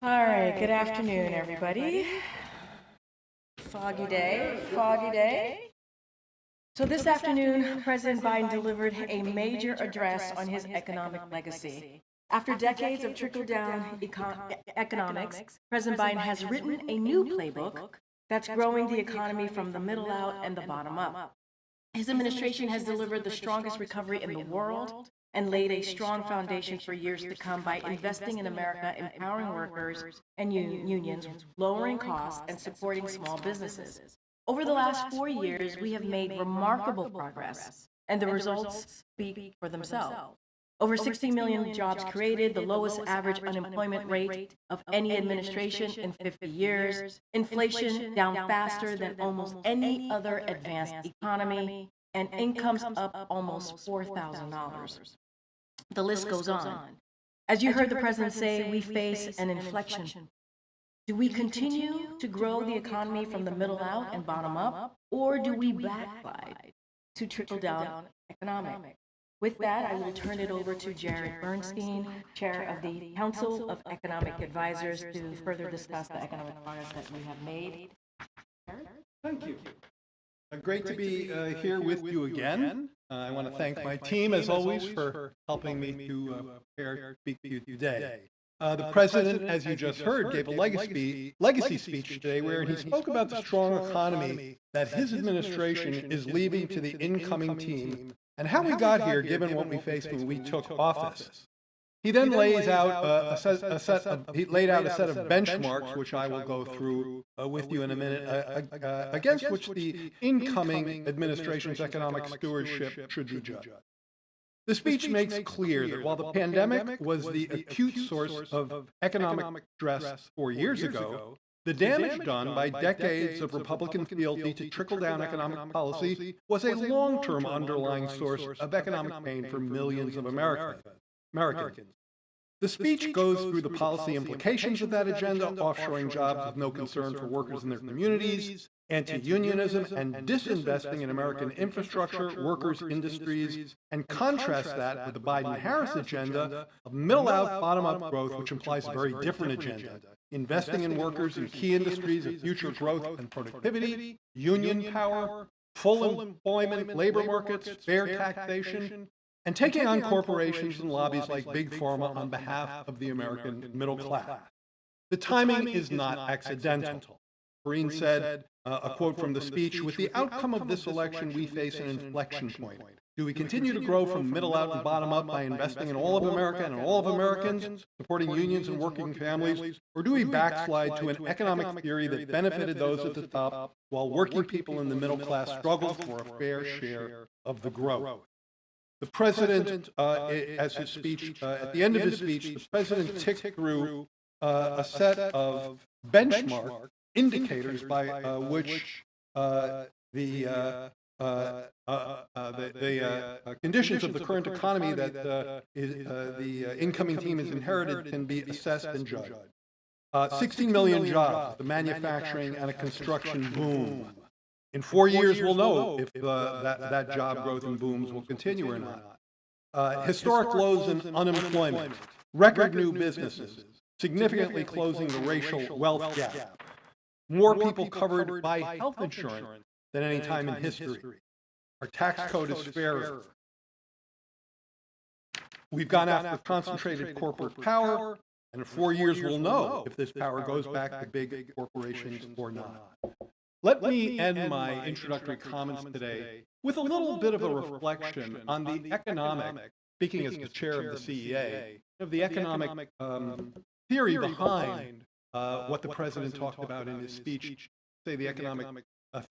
All right, good afternoon, everybody. Foggy day, foggy day. So this afternoon, President Biden delivered a major address on his economic legacy. After decades of trickle-down economics, President Biden has written a new playbook that's growing the economy from the middle out and the bottom up. His administration has delivered the strongest recovery in the world and laid a strong foundation for years to come by investing in America, empowering workers and unions, lowering costs, and supporting small businesses. Over the last 4 years, we have made remarkable progress, and the results speak for themselves. Over 60 million jobs created, the lowest average unemployment rate of any administration in 50 years, inflation down faster than almost any other advanced economy, and incomes up almost $4,000. The list goes on. As you heard the president say, we face an inflection. Do we continue to grow the economy from the middle out and bottom up, or do we backslide to trickle-down economics? With that, I will turn it over to Jared Bernstein, Chair of the Council of Economic Advisors, to further discuss the economic progress that we have made. Thank you. Great to be here with you again. I want to thank my team, as always, for helping me to prepare to speak to you today. The President, as you just heard, gave a legacy speech today where he spoke about the strong economy that his administration is leaving to the incoming team and how we got here, given what we faced when we took office. He then lays out a set of benchmarks, which I will go through with you in a minute, against which the incoming administration's economic stewardship should be judged. The speech makes clear that while the pandemic was the acute source of economic stress 4 years ago, the damage done by decades of Republican fealty to trickle-down economic policy was a long-term underlying source of economic pain for millions of Americans. The speech goes through the policy implications of that agenda, offshoring jobs with no concern for workers in their communities, anti-unionism, and disinvesting in American infrastructure, workers, industries, and contrasts that with the Biden-Harris agenda of middle-out, bottom-up growth, which implies a very different agenda, investing in workers in key industries of future growth and productivity, union power, full employment, labor markets, fair taxation, and taking on corporations and lobbies like Big Pharma on behalf of the American middle class. The timing is not accidental. Karine said, a quote from the speech, "With the outcome of this election, we face an inflection point. Do we continue to grow from middle out and bottom up by investing in all of America and all of Americans, supporting unions and working families, or do we backslide to an economic theory that benefited those at the top while working people in the middle class struggled for a fair share of the growth?" The president, as his speech, at the end of his speech, the president ticked through a set of benchmark indicators by which the conditions of the current economy that the incoming team has inherited can be assessed and judged. 16 million jobs, the manufacturing and a construction boom. In 4 years, we'll know if that job growth and booms will continue or not. Historic lows in unemployment, record new businesses, significantly closing the racial wealth gap, more people covered by health insurance than any time in history. Our tax code is fairer. We've gone after concentrated corporate power, and in 4 years, we'll know if this power goes back to big corporations or not. Let me end my introductory comments today with a little bit of a reflection on the economic, speaking as the chair of the CEA, of the economic theory behind what the president talked about in his speech, say the economic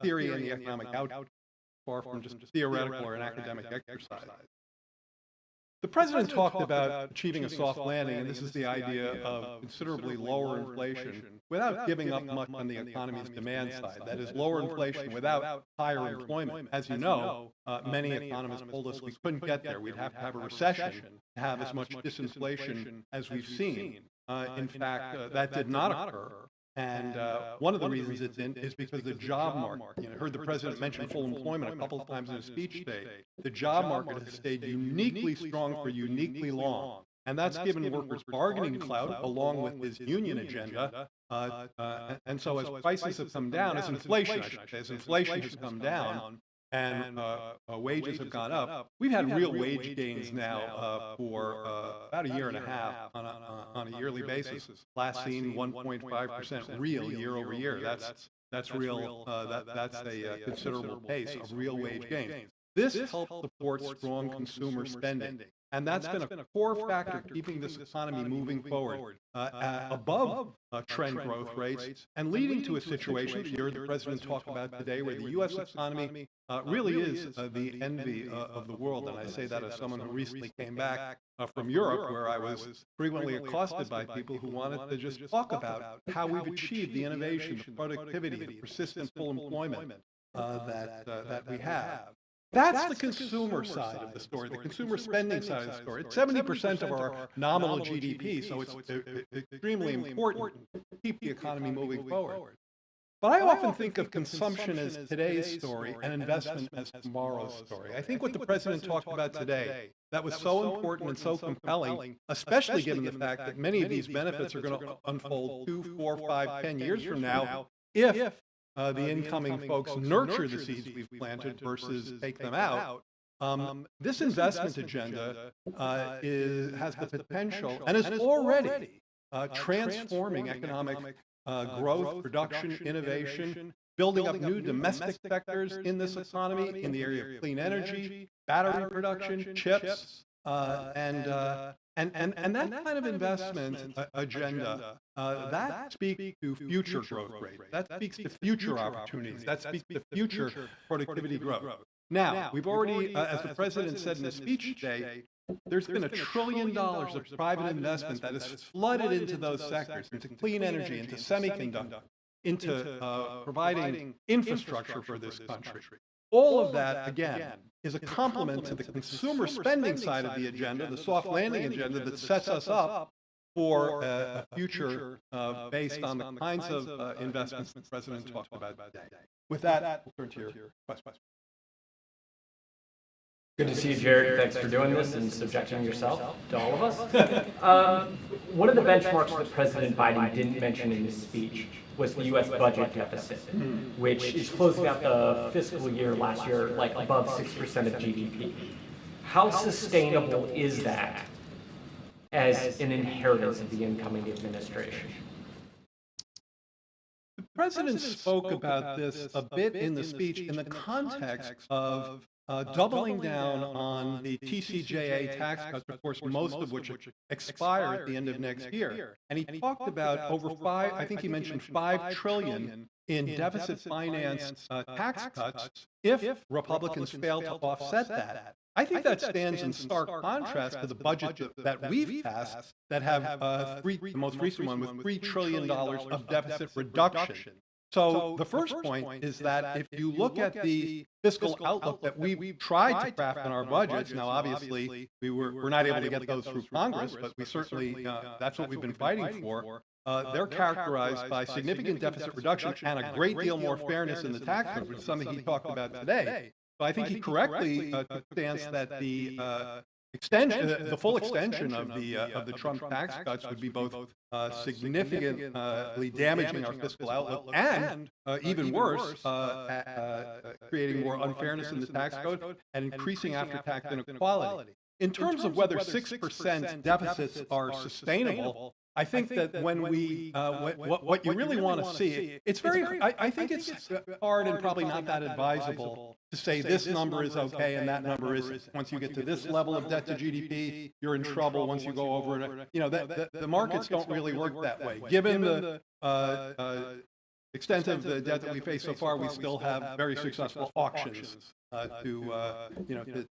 theory and the economic outcome, far from just theoretical or an academic exercise. The president talked about achieving a soft landing, and this is the idea of considerably lower inflation without giving up much on the economy's demand side. That is, lower inflation without higher employment. As you know, many economists told us we couldn't get there. We'd have to have a recession to have as much disinflation as we've seen. In fact, that did not occur. And one of the reasons it didn't is because the job market, I heard the president mention full employment a couple of times in his speech today. The job market has stayed uniquely strong for uniquely long. And that's given workers bargaining clout along with his union agenda. And so as prices have come down, as inflation, I should say, as inflation has come down and wages have gone up, we've had real wage gains now for about a year and a half on a yearly basis. Last seen 1.5% real year over year. That's real. That's a considerable pace of real wage gains. This helps support strong consumer spending. And that's been a core factor keeping this economy moving forward above trend growth rates and leading to a situation that you heard the President talk about today where the U.S. economy really is the envy of the world. And I say that as someone who recently came back from Europe, where I was frequently accosted by people who wanted to just talk about how we've achieved the innovation, the productivity, the persistent full employment that we have. That's the consumer side of the story, the consumer spending side of the story. It's 70% of our nominal GDP, so it's extremely important to keep the economy moving forward. But I often think of consumption as today's story and investment as tomorrow's story. I think what the President talked about today, that was so important and so compelling, especially given the fact that many of these benefits are going to unfold 2, 4, 5, 10 years from now, if the incoming folks nurture the seeds we've planted versus take them out. This investment agenda has the potential and is already transforming economic growth, production, innovation, building up new domestic sectors in this economy in the area of clean energy, battery production, chips, and that kind of investment agenda, that speaks to future growth rate. That speaks to future opportunities. That speaks to future productivity growth. Now, we've already, as the President said in his speech today, there's been $1 trillion of private investment that has flooded into those sectors, into clean energy, into semiconductor, into providing infrastructure for this country. All of that, again, is a complement to the consumer spending side of the agenda, the soft landing agenda that sets us up for a future based on the kinds of investments the President talked about today. With that, we'll turn to your question. Good to see you, Jared. Thanks for doing this and subjecting yourself to all of us. One of the benchmarks that President Biden didn't mention in his speech was the U.S. budget deficit, which is closing out the fiscal year last year like above 6% of GDP. How sustainable is that as an inheritance of the incoming administration? The President spoke about this a bit in the speech in the context of doubling down on the TCJA tax cuts, of course, most of which expire at the end of next year. And he talked about I think he mentioned $5 trillion in deficit financed tax cuts if Republicans fail to offset that. I think that stands in stark contrast to the budget that we've passed that have the most recent one with $3 trillion of deficit reduction. So the first point is that if you look at the fiscal outlook that we've tried to craft in our budgets, now obviously we're not able to get those through Congress, but we certainly, that's what we've been fighting for. They're characterized by significant deficit reduction and a great deal more fairness in the tax code, which is something he talked about today. So I think he correctly took the stance that the full extension of the Trump tax cuts would be both significantly damaging our fiscal outlook and, even worse, creating more unfairness in the tax code and increasing after-tax inequality. In terms of whether 6% deficits are sustainable, I think that when what you really want to see, it's I think it's hard and probably not that advisable to say this number is okay and that number isn't. Once you get to this level of debt to GDP, you're in trouble. Once you go over it, the markets don't really work that way. Given the extent of the debt that we face so far, we still have very successful auctions to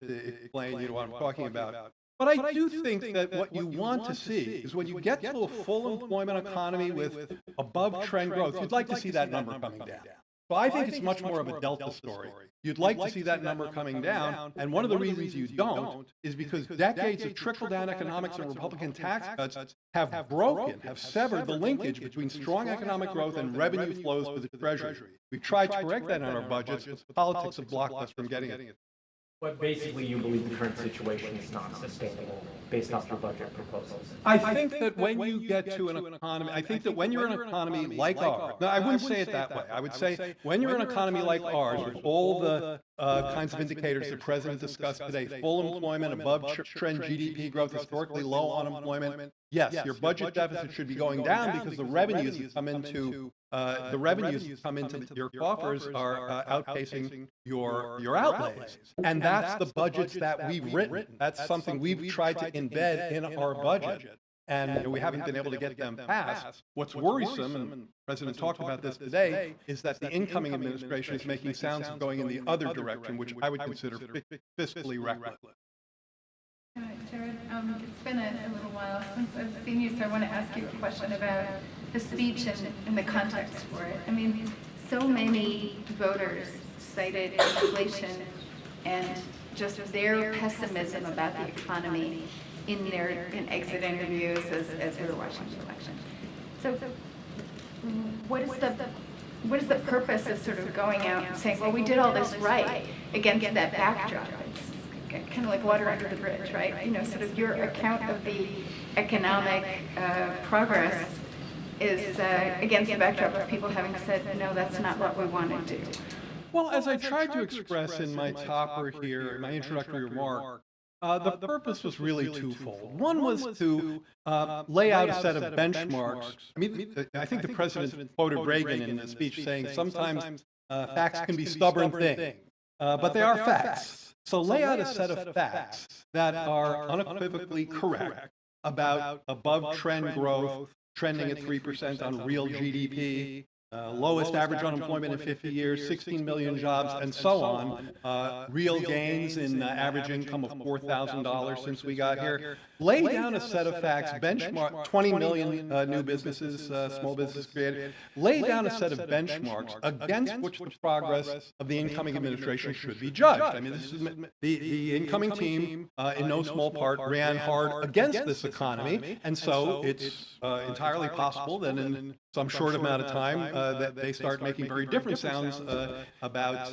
explain what I'm talking about. But I do think that what you want to see is when you get to a full employment economy with above trend growth, you'd like to see that number coming down. So I think it's much more of a delta story. You'd like to see that number coming down, and one of the reasons you don't is because decades of trickle-down economics and Republican tax cuts have severed the linkage between strong economic growth and revenue flows to the Treasury. We've tried to correct that in our budgets, but the politics have blocked us from getting it. But basically, you believe the current situation is not sustainable based off your budget proposals. I think that when you get to an economy, I think that when you're in an economy like ours, no, I wouldn't say it that way. I would say when you're in an economy like ours, with all the kinds of indicators the President discussed today, full employment, above trend GDP growth, historically low unemployment, yes, your budget deficit should be going down because the revenues that come into your coffers are outpacing your outlays. And that's the budgets that we've written. That's something we've tried to embed in our budget. And we haven't been able to get them passed. What's worrisome, and the President talked about this today, is that the incoming administration is making sounds of going in the other direction, which I would consider fiscally reckless. Jared, it's been a little while since I've seen you, so I want to ask you a question about the speech and the context for it. I mean, so many voters cited inflation and just their pessimism about the economy in their exit interviews as we were watching the election. So what is the purpose of sort of going out and saying, well, we did all this right against that backdrop? It's kind of like water under the bridge, right? You know, sort of your account of the economic progress is against the backdrop of people having said, no, that's not what we want to do. Well, as I tried to express in my topper here, in my introductory remark, the purpose was really twofold. One was to lay out a set of benchmarks. I mean, I think the President quoted Reagan in the speech saying sometimes facts can be stubborn things, but they are facts. So lay out a set of facts that are unequivocally correct about above-trend growth, trending at 3% on real GDP, lowest average unemployment in 50 years, 16 million jobs, and so on, real gains in average income of $4,000 since we got here. Lay down a set of facts, benchmark 20 million new businesses, small businesses created. Lay down a set of benchmarks against which the progress of the incoming administration should be judged. I mean, this is the incoming team, in no small part, ran hard against this economy, and so it's entirely possible that in some short amount of time that they start making very different sounds about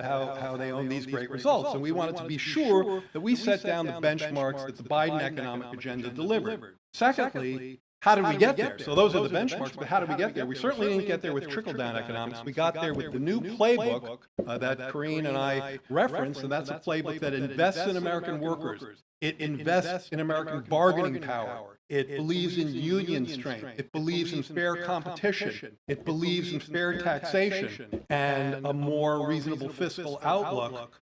how they own these great results. And we wanted to be sure that we set down the benchmarks that the Biden economic agenda delivered. Secondly, how did we get there? So those are the benchmarks, but how did we get there? We certainly didn't get there with trickle-down economics. We got there with the new playbook that Karine and I referenced, and that's a playbook that invests in American workers. It invests in American bargaining power. It believes in union strength. It believes in fair competition. It believes in fair taxation and a more reasonable fiscal outlook.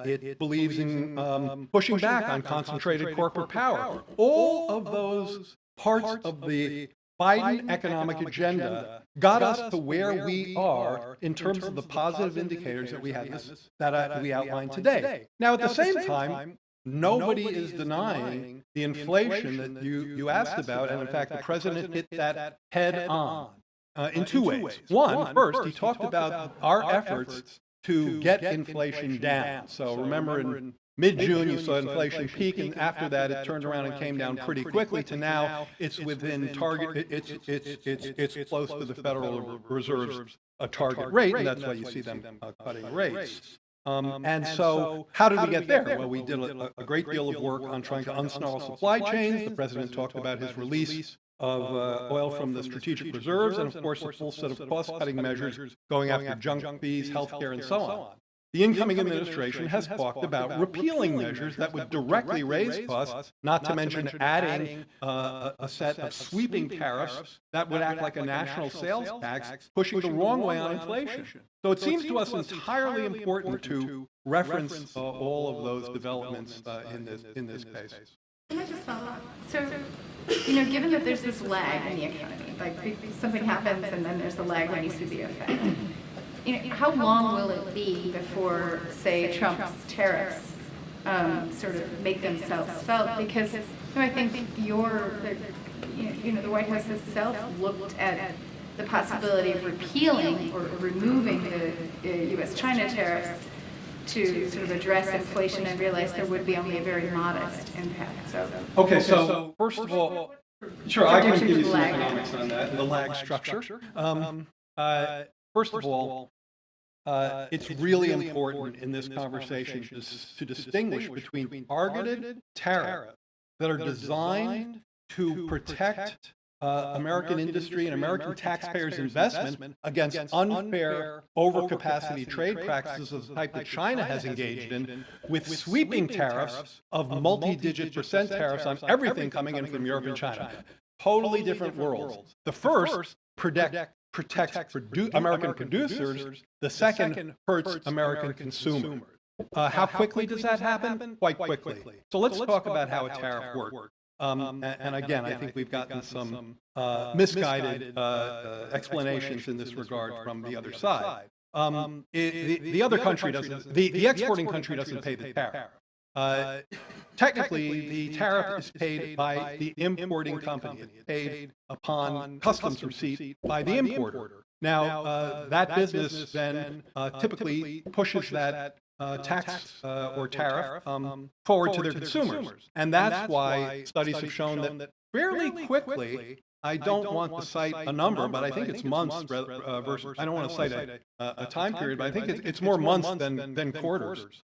It believes in pushing back on concentrated corporate power. All of those parts of the Biden economic agenda got us to where we are in terms of the positive indicators that we had that we outlined today. Now, at the same time, nobody is denying the inflation that you asked about, and in fact, the President hit that head on in two ways. One, first, he talked about our efforts to get inflation down. So remember, in mid-June, you saw inflation peak, and after that, it turned around and came down pretty quickly to now it's within target. It's close to the Federal Reserve's target rate, and that's why you see them cutting rates. And so how did we get there? Well, we did a great deal of work on trying to unsnarl supply chains. The President talked about his release of oil from the strategic reserves, and of course a full set of cost-cutting measures going after junk fees, healthcare, and so on. The incoming administration has talked about repealing measures that would directly raise costs, not to mention adding a set of sweeping tariffs that would act like a national sales tax, pushing the wrong way on inflation. So it seems to us entirely important to reference all of those developments in this case. Can I just follow up? So, you know, given that there's this lag in the economy, like something happens and then there's a lag when you see the effect. You know, how long will it be before, say, Trump's tariffs sort of make themselves felt? Because I think the White House itself looked at the possibility of repealing or removing the U.S.-China tariffs to sort of address inflation and realized there would be only a very modest impact. So okay, so first of all, sure, I can give you some economics on that and the lag structure. First of all, it's really important in this conversation to distinguish between targeted tariffs that are designed to protect American industry and American taxpayers' investment against unfair overcapacity trade practices of the type that China has engaged in, with sweeping tariffs of multi-digit % tariffs on everything coming in from Europe and China. Totally different worlds. The first protects American producers. The second hurts American consumers. How quickly does that happen? Quite quickly. So let's talk about how a tariff works. And again, I think we've gotten some misguided explanations in this regard from the other side. The other country doesn't, the exporting country doesn't pay the tariff. Technically, the tariff is paid by the importing company. It's paid upon customs receipt by the importer. Now, that business then typically pushes that tax or tariff forward to their consumers. And that's why studies have shown that fairly quickly, I don't want to cite a number, but I think it's months versus, I don't want to cite a time period, but I think it's more months than quarters.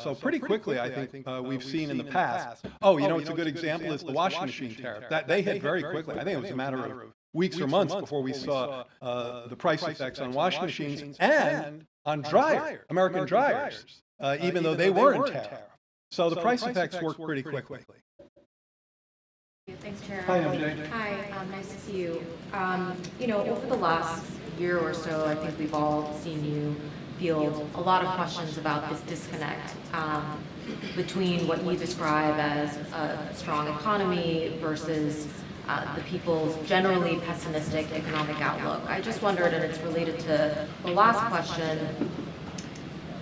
So pretty quickly, I think we've seen in the past. Oh, you know, it's a good example is the washing machine tariff. That they hit very quickly. I think it was a matter of weeks or months before we saw the price effects on washing machines and on dryers, American dryers, even though they weren't tariff. So the price effects worked pretty quickly. Thanks, Chair. Hi, MJ. Hi, nice to see you. You know, over the last year or so, I think we've all seen you field a lot of questions about this disconnect between what you describe as a strong economy versus the people's generally pessimistic economic outlook. I just wondered, and it's related to the last question,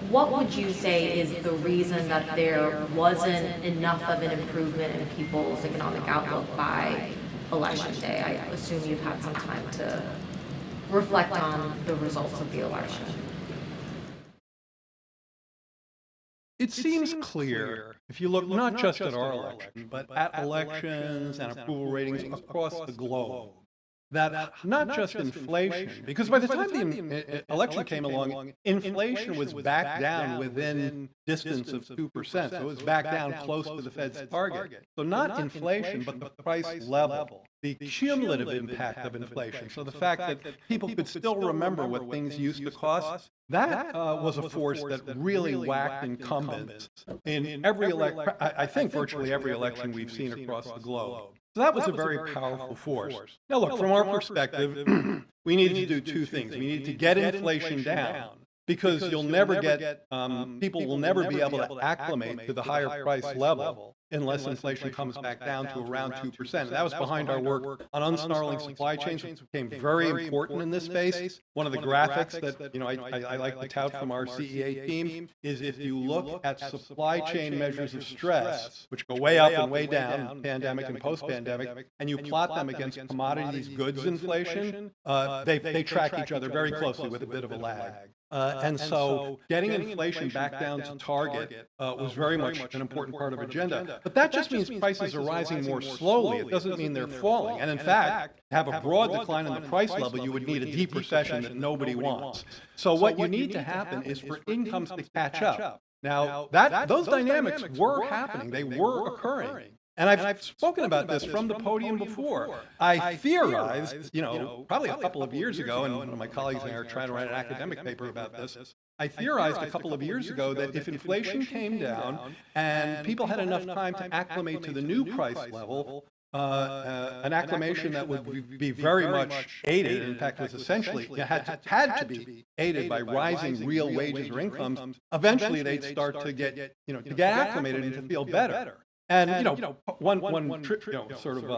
what would you say is the reason that there wasn't enough of an improvement in people's economic outlook by Election Day? I assume you've had some time to reflect on the results of the election. It seems clear, if you look not just at our election, but at elections and approval ratings across the globe, that not just inflation, because by the time the election came along, inflation was back down within distance of 2%, so it was back down close to the Fed's target. So not inflation, but the price level, the cumulative impact of inflation. So the fact that people could still remember what things used to cost, that was a force that really whacked incumbents in every election, I think virtually every election we've seen across the globe. So that was a very powerful force. Now look, from our perspective, we needed to do two things. We needed to get inflation down, because you'll never get, people will never be able to acclimate to the higher price level unless inflation comes back down to around 2%. And that was behind our work on unsnarling supply chains, which became very important in this space. One of the graphics that I like to tout from our CEA team is if you look at supply chain measures of stress, which go way up and way down, pandemic and post-pandemic, and you plot them against commodities goods inflation, they track each other very closely with a bit of a lag. And so getting inflation back down to target was very much an important part of agenda. But that just means prices are rising more slowly. It doesn't mean they're falling. And in fact, to have a broad decline in the price level, you would need a deep recession that nobody wants. So what you need to happen is for incomes to catch up. Now, those dynamics were happening. They were occurring. And I've spoken about this from the podium before. I theorized, probably a couple of years ago, and one of my colleagues and I are trying to write an academic paper about this. I theorized a couple of years ago that if inflation came down and people had enough time to acclimate to the new price level, an acclimation that would be very much aided, in fact, was essentially, had to be aided by rising real wages or incomes, eventually they'd start to get acclimated and to feel better. And one sort of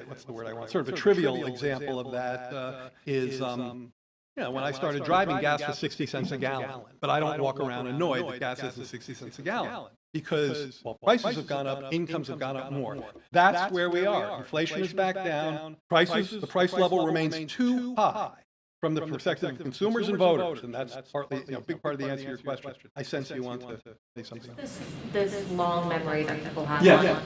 what's the word I want? Sort of a trivial example of that is when I started driving, gas was 60 cents a gallon, but I don't walk around annoyed that gas isn't 60 cents a gallon because prices have gone up, incomes have gone up more. That's where we are. Inflation is back down. The price level remains too high. From the perspective of consumers and voters, and that's partly, a big part of the answer to your question. I sense you want to say something. This long memory that people have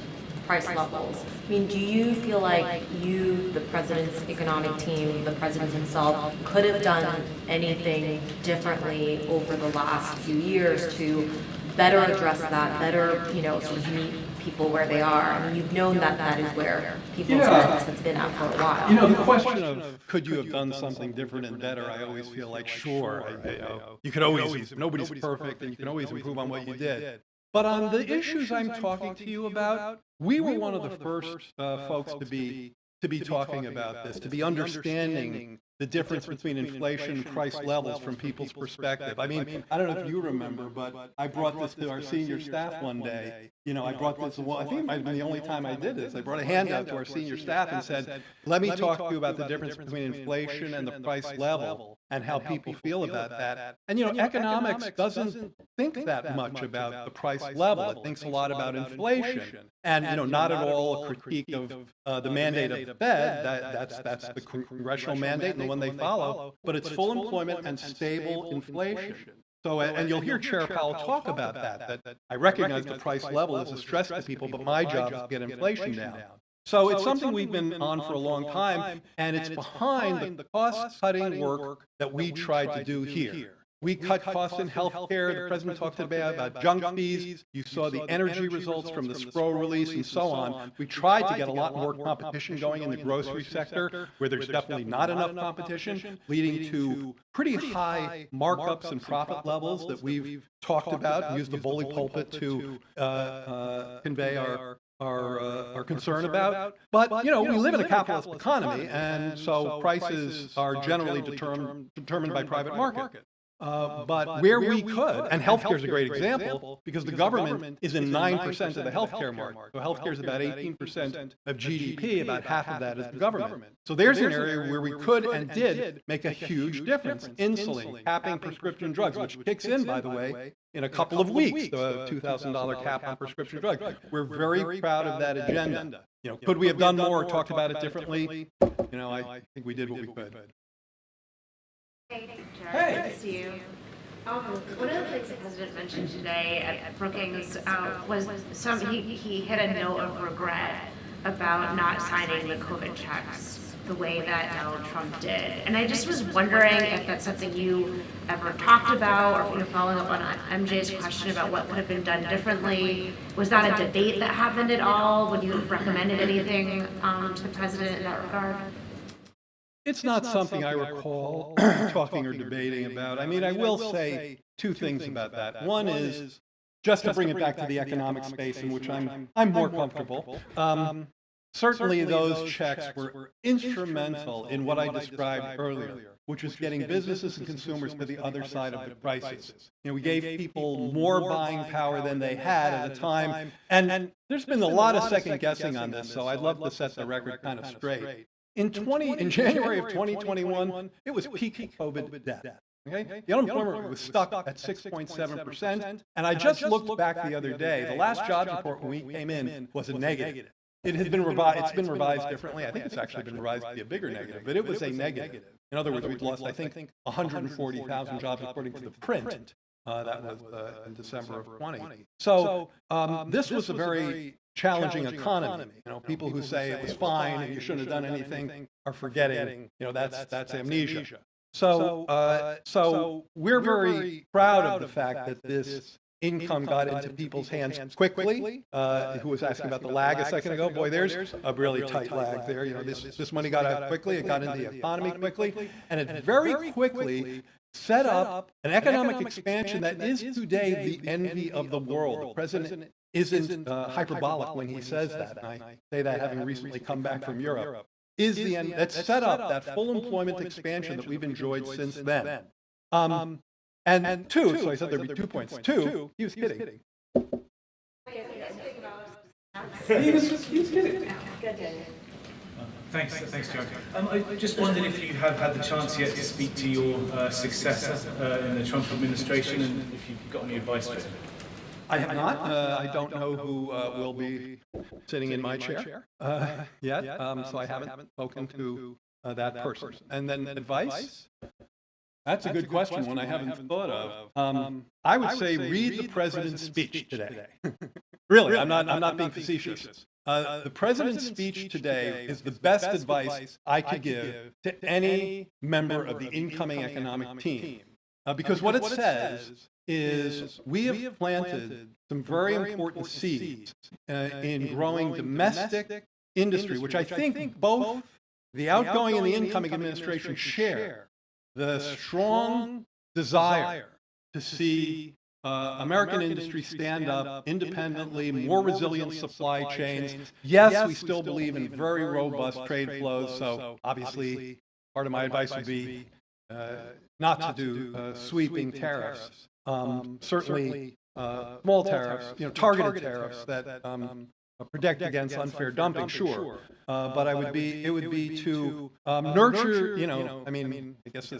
price levels. I mean, do you feel like you, the president's economic team, the president himself, could have done anything differently over the last few years to better address that, better, sort of meet people where they are? I mean, you've known that that is where people's heads has been at for a while. The question of could you have done something different and better, I always feel like, sure, you could always, nobody's perfect, and you can always improve on what you did. But on the issues I'm talking to you about, we were one of the first folks to be talking about this, to be understanding the difference between inflation and price levels from people's perspective. I mean, I don't know if you remember, but I brought this to our senior staff one day. I brought this, I think it might have been the only time I did this. I brought a handout to our senior staff and said, let me talk to you about the difference between inflation and the price level and how people feel about that. And, economics doesn't think that much about the price level. It thinks a lot about inflation. And, not at all a critique of the mandate of the Fed. That's the congressional mandate and the one they follow. But it's full employment and stable inflation. So, and you'll hear Chair Powell talk about that I recognize the price level is a stress to people, but my job is to get inflation down. So it's something we've been on for a long time, and it's behind the cost-cutting work that we tried to do here. We cut costs in healthcare. The president talked today about junk fees. You saw the energy results from the SPRO release and so on. We tried to get a lot more competition going in the grocery sector, where there's definitely not enough competition, leading to pretty high markups and profit levels that we've talked about and used the bully pulpit to convey our concern about. But, we live in a capitalist economy, and so prices are generally determined by private market. But where we could, and healthcare is a great example, because the government is in 9% of the healthcare market. So healthcare is about 18% of GDP, about half of that is the government. So there's an area where we could and did make a huge difference. Insulin, capping prescription drugs, which kicks in, by the way, in a couple of weeks, the $2,000 cap on prescription drugs. We're very proud of that agenda. Could we have done more or talked about it differently? I think we did what we could. Hey, Jared. Good to see you. One of the things the president mentioned today at Brookings was he hit a note of regret about not signing the COVID checks the way that Donald Trump did. And I just was wondering if that's something you ever talked about, or if you're following up on MJ's question about what could have been done differently. Was that a debate that happened at all when you recommended anything to the president in that regard? It's not something I recall talking or debating about. I mean, I will say two things about that. One is, just to bring it back to the economic space in which I'm more comfortable, certainly those checks were instrumental in what I described earlier, which was getting businesses and consumers to the other side of the crisis. We gave people more buying power than they had at a time, and there's been a lot of second guessing on this, so I'd love to set the record kind of straight. In January of 2021, it was peak COVID death. Okay? The unemployment rate was stuck at 6.7%, and I just looked back the other day. The last jobs report when we came in was a negative. It had been revised. It's been revised differently. I think it's actually been revised to be a bigger negative, but it was a negative. In other words, we'd lost, I think, 140,000 jobs according to the print. That was in December of 20. So this was a very challenging economy. People who say it was fine and you shouldn't have done anything are forgetting. That's amnesia. So we're very proud of the fact that this income got into people's hands quickly. Who was asking about the lag a second ago? Boy, there's a really tight lag there. This money got out quickly. It got into the economy quickly, and it very quickly set up an economic expansion that is today the envy of the world. The president isn't hyperbolic when he says that, and I say that having recently come back from Europe, is the end that set up that full employment expansion that we've enjoyed since then. And two, so I said there'd be 2 points. Two, he was kidding. He was kidding. Thanks, Joe. I just wondered if you have had the chance yet to speak to your successor in the Trump administration, and if you've got any advice for him. I have not. I don't know who will be sitting in my chair yet, so I haven't spoken to that person. And then advice? That's a good question, one I haven't thought of. I would say read the president's speech today. Really, I'm not being facetious. The president's speech today is the best advice I could give to any member of the incoming economic team. Because what it says is we have planted some very important seeds in growing domestic industry, which I think both the outgoing and the incoming administration share the strong desire to see American industry stand up independently, more resilient supply chains. Yes, we still believe in very robust trade flows, so obviously part of my advice would be not to do sweeping tariffs. Certainly small tariffs, targeted tariffs that protect against unfair dumping, sure. But it would be to nurture, I mean, I guess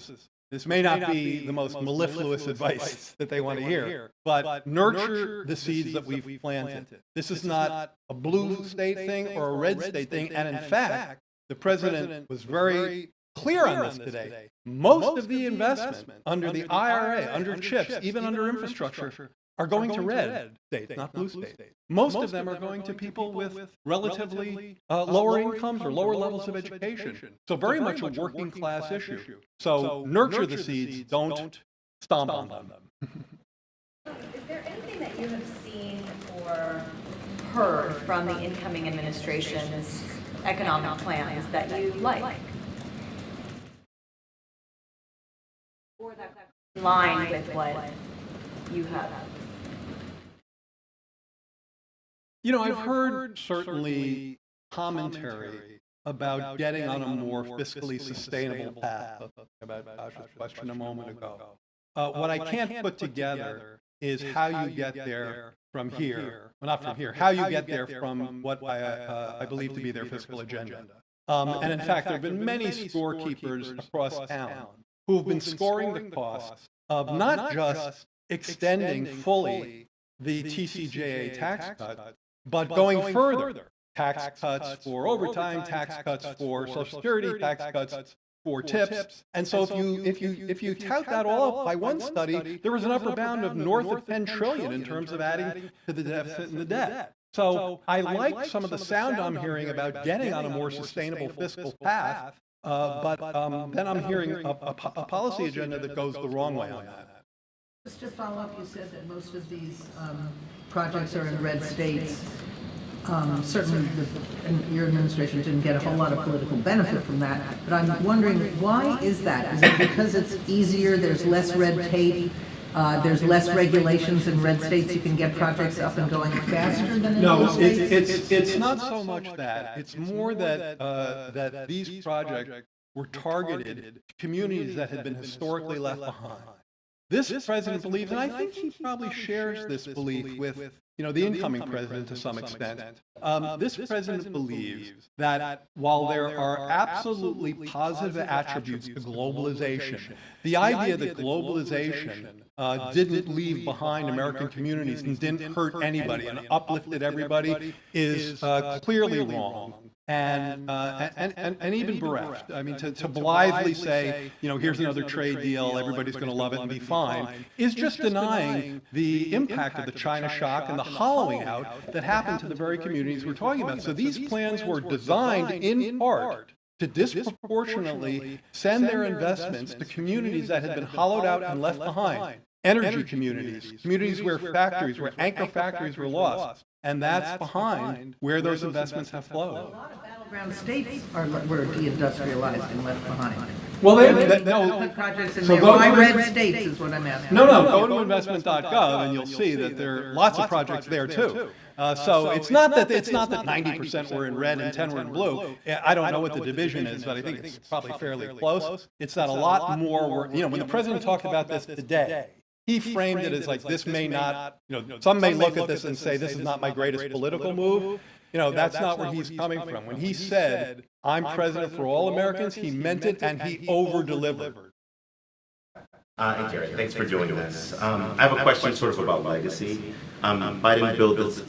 this may not be the most mellifluous advice that they want to hear, but nurture the seeds that we've planted. This is not a blue state thing or a red state thing, and in fact, the president was very clear on this today. Most of the investment under the IRA, under CHIPS, even under infrastructure, are going to red states, not blue states. Most of them are going to people with relatively lower incomes or lower levels of education. So very much a working class issue. So nurture the seeds, don't stomp on them. Is there anything that you have seen or heard from the incoming administration's economic plans that you like? Or that in line with what you have? I've heard certainly commentary about getting on a more fiscally sustainable path, about Tasha's question a moment ago. What I can't put together is how you get there from here, well, not from here, how you get there from what I believe to be their fiscal agenda. And in fact, there have been many scorekeepers across town who have been scoring the costs of not just extending fully the TCJA tax cut, but going further. Tax cuts for overtime, tax cuts for Social Security, tax cuts for tips. And so if you tout that all up by one study, there was an upper bound of north of 10 trillion in terms of adding to the deficit and the debt. So I like some of the sound I'm hearing about getting on a more sustainable fiscal path, but then I'm hearing a policy agenda that goes the wrong way on that. Just to follow up, you said that most of these projects are in red states. Certainly, your administration didn't get a whole lot of political benefit from that, but I'm wondering, why is that? Is it because it's easier, there's less red tape, there's less regulations in red states, you can get projects up and going faster than in blue states? It's not so much that. It's more that, that these projects were targeted to communities that had been historically left behind. This president believes, and I think he probably shares this belief with the incoming president to some extent. This president believes that while there are absolutely positive attributes to globalization, the idea that globalization didn't leave behind American communities and didn't hurt anybody and uplifted everybody is clearly wrong. And even bereft. I mean, to blithely say, here's another trade deal, everybody's going to love it and be fine, is just denying the impact of the China shock and the hollowing out that happened to the very communities we're talking about. So these plans were designed in part to disproportionately send their investments to communities that had been hollowed out and left behind. Energy communities, communities where anchor factories were lost. And that's behind where those investments have flowed. A lot of battleground states were deindustrialized and left behind. Well, projects in there. Why red states is what I'm asking. No, go to investment.gov and you'll see that there are lots of projects there too. So it's not that 90% were in red and 10 were in blue. I don't know what the division is, but I think it's probably fairly close. It's that a lot more were, when the president talked about this today, he framed it as like, this may not, some may look at this and say, this is not my greatest political move. That's not where he's coming from. When he said, I'm president for all Americans, he meant it and he over-delivered. Hey, Jared, thanks for doing this. I have a question sort of about legacy. Biden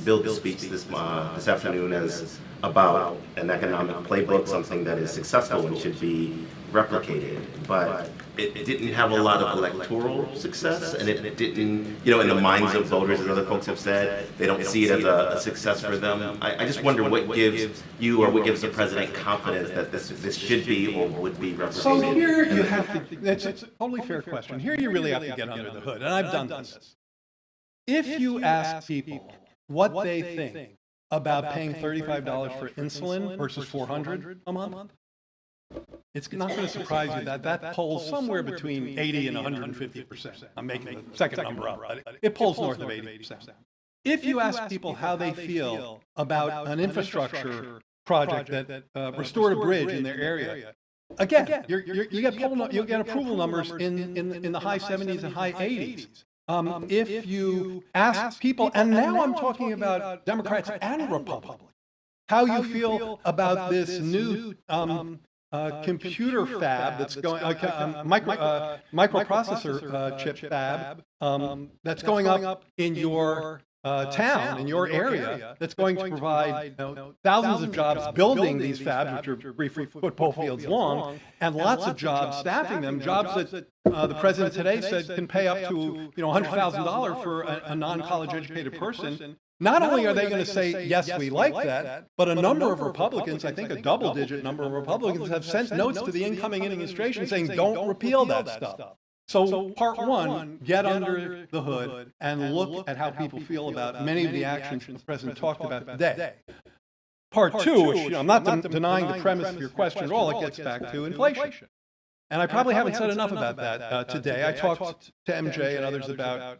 billed the speech this afternoon as about an economic playbook, something that is successful and should be replicated. But it didn't have a lot of electoral success, and it didn't, you know, in the minds of voters, as other folks have said, they don't see it as a success for them. I just wonder what gives you or what gives the president confidence that this should be or would be represented. So here you have to, that's a totally fair question. Here you really have to get under the hood, and I've done this. If you ask people what they think about paying $35 for insulin versus $400 a month, it's not going to surprise you that that polls somewhere between 80 and 150%. I'm making the second number up, but it polls north of 80%. If you ask people how they feel about an infrastructure project that restored a bridge in their area, again, you'll get approval numbers in the high 70s and high 80s. If you ask people, and now I'm talking about Democrats and Republicans, how you feel about this new computer fab that's going, microprocessor chip fab that's going up in your town, in your area, that's going to provide thousands of jobs building these fabs, which are 3 football fields long, and lots of jobs staffing them, jobs that the president today said can pay up to $100,000 for a non-college educated person. Not only are they going to say, yes, we like that, but a number of Republicans, I think a double-digit number of Republicans, have sent notes to the incoming administration saying, don't repeal that stuff. So part one, get under the hood and look at how people feel about many of the actions the president talked about today. Part two, which I'm not denying the premise of your question at all, it gets back to inflation. And I probably haven't said enough about that today. I talked to MJ and others about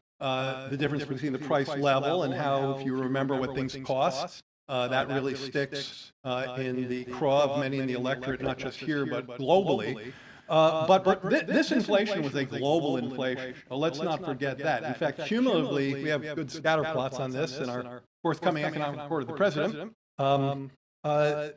the difference between the price level and how, if you remember what things cost, that really sticks in the craw of many in the electorate, not just here, but globally. But this inflation was a global inflation. Well, let's not forget that. In fact, cumulatively, we have good scatter plots on this in our forthcoming economic report of the president.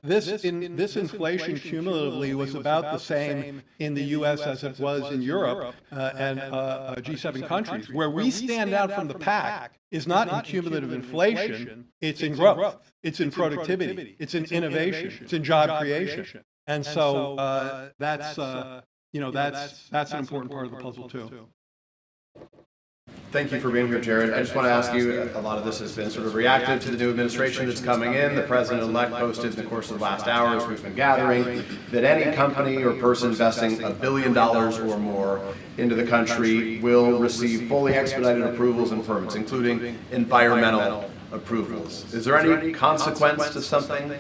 This inflation cumulatively was about the same in the U.S. as it was in Europe and G7 countries. Where we stand out from the pack is not in cumulative inflation, it's in growth, it's in productivity, it's in innovation, it's in job creation. And so that's an important part of the puzzle too. Thank you for being here, Jared. I just want to ask you, a lot of this has been sort of reactive to the new administration that's coming in. The president-elect posted in the course of the last hours we've been gathering that any company or person investing $1 billion or more into the country will receive fully expedited approvals and permits, including environmental approvals. Is there any consequence to something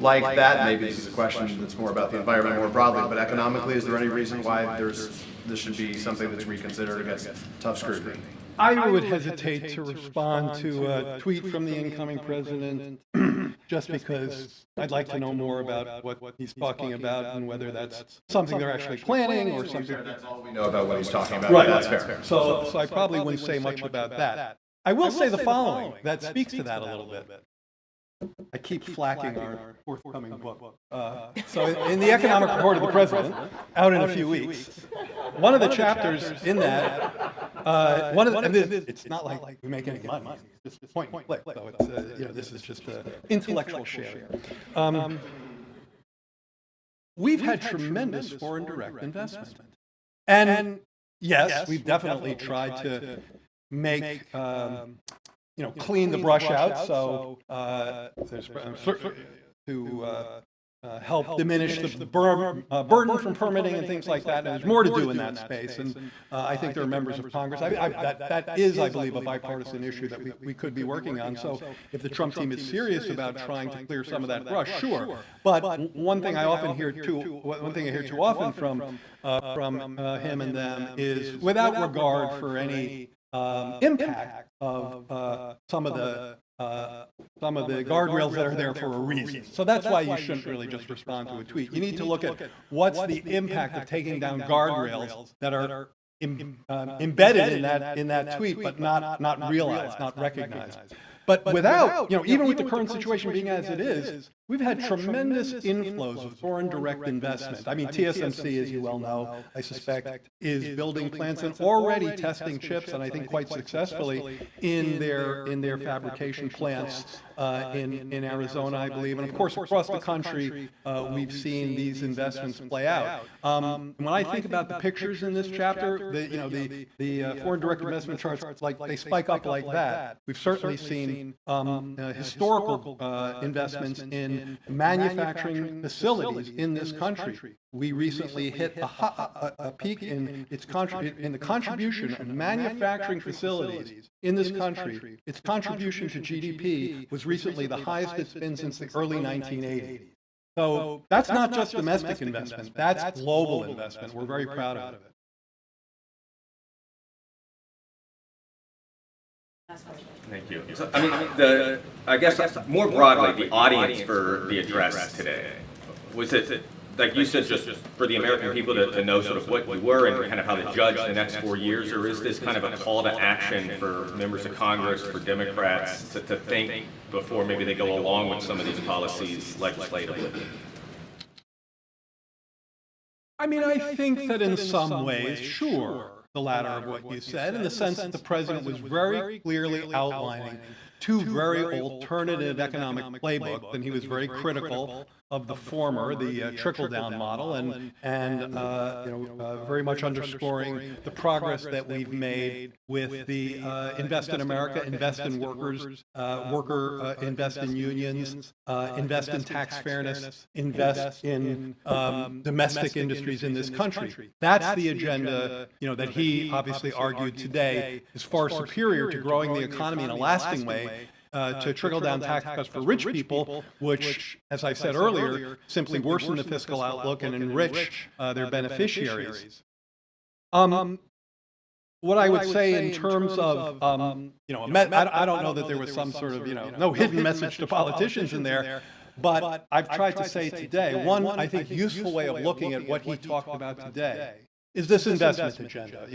like that? Maybe this is a question that's more about the environment more broadly, but economically, is there any reason why this should be something that's reconsidered against tough scrutiny? I would hesitate to respond to a tweet from the incoming president just because I'd like to know more about what he's talking about and whether that's something they're actually planning or something. That's all we know about what he's talking about. Right, that's fair. So I probably wouldn't say much about that. I will say the following that speaks to that a little bit. I keep flacking our forthcoming book. So in the economic report of the president, out in a few weeks, one of the chapters in that, it's not like we make any money. It's just point and click. So it's, this is just intellectual sharing. We've had tremendous foreign direct investment. And yes, we've definitely tried to make clean the brush out, so there's to help diminish the burden from permitting and things like that. And there's more to do in that space, and I think there are members of Congress. That is, I believe, a bipartisan issue that we could be working on. So if the Trump team is serious about trying to clear some of that brush, sure. But one thing I hear too often from him and them is, without regard for any impact of some of the guardrails that are there for a reason. So that's why you shouldn't really just respond to a tweet. You need to look at what's the impact of taking down guardrails that are embedded in that tweet, but not realized, not recognized. But without, even with the current situation being as it is, we've had tremendous inflows of foreign direct investment. I mean, TSMC, as you well know, I suspect, is building plants and already testing chips, and I think quite successfully, in their fabrication plants in Arizona, I believe. And of course, across the country, we've seen these investments play out. When I think about the pictures in this chapter, the foreign direct investment charts, like they spike up like that. We've certainly seen historical investments in manufacturing facilities in this country. We recently hit a peak in the contribution of manufacturing facilities in this country. Its contribution to GDP was recently the highest it's been since the early 1980s. So that's not just domestic investment, that's global investment. We're very proud of it. Thank you. So, I mean, I guess more broadly, the audience for the address today, was it, like you said, just for the American people to know sort of what you were and kind of how to judge the next 4 years, or is this kind of a call to action for members of Congress, for Democrats to think before maybe they go along with some of these policies legislatively? I mean, I think that in some ways, sure, the latter of what you said, in the sense that the president was very clearly outlining two very alternative economic playbooks, and he was very critical of the former, the trickle-down model, and very much underscoring the progress that we've made with the Invest in America, Invest in Workers, Invest in Unions, Invest in Tax Fairness, Invest in domestic industries in this country. That's the agenda, that he obviously argued today is far superior to growing the economy in a lasting way, to trickle-down tax cuts for rich people, which, as I said earlier, simply worsen the fiscal outlook and enrich their beneficiaries. What I would say in terms of, I don't know that there was some sort of, no hidden message to politicians in there, but I've tried to say today, one, I think, useful way of looking at what he talked about today is this investment agenda.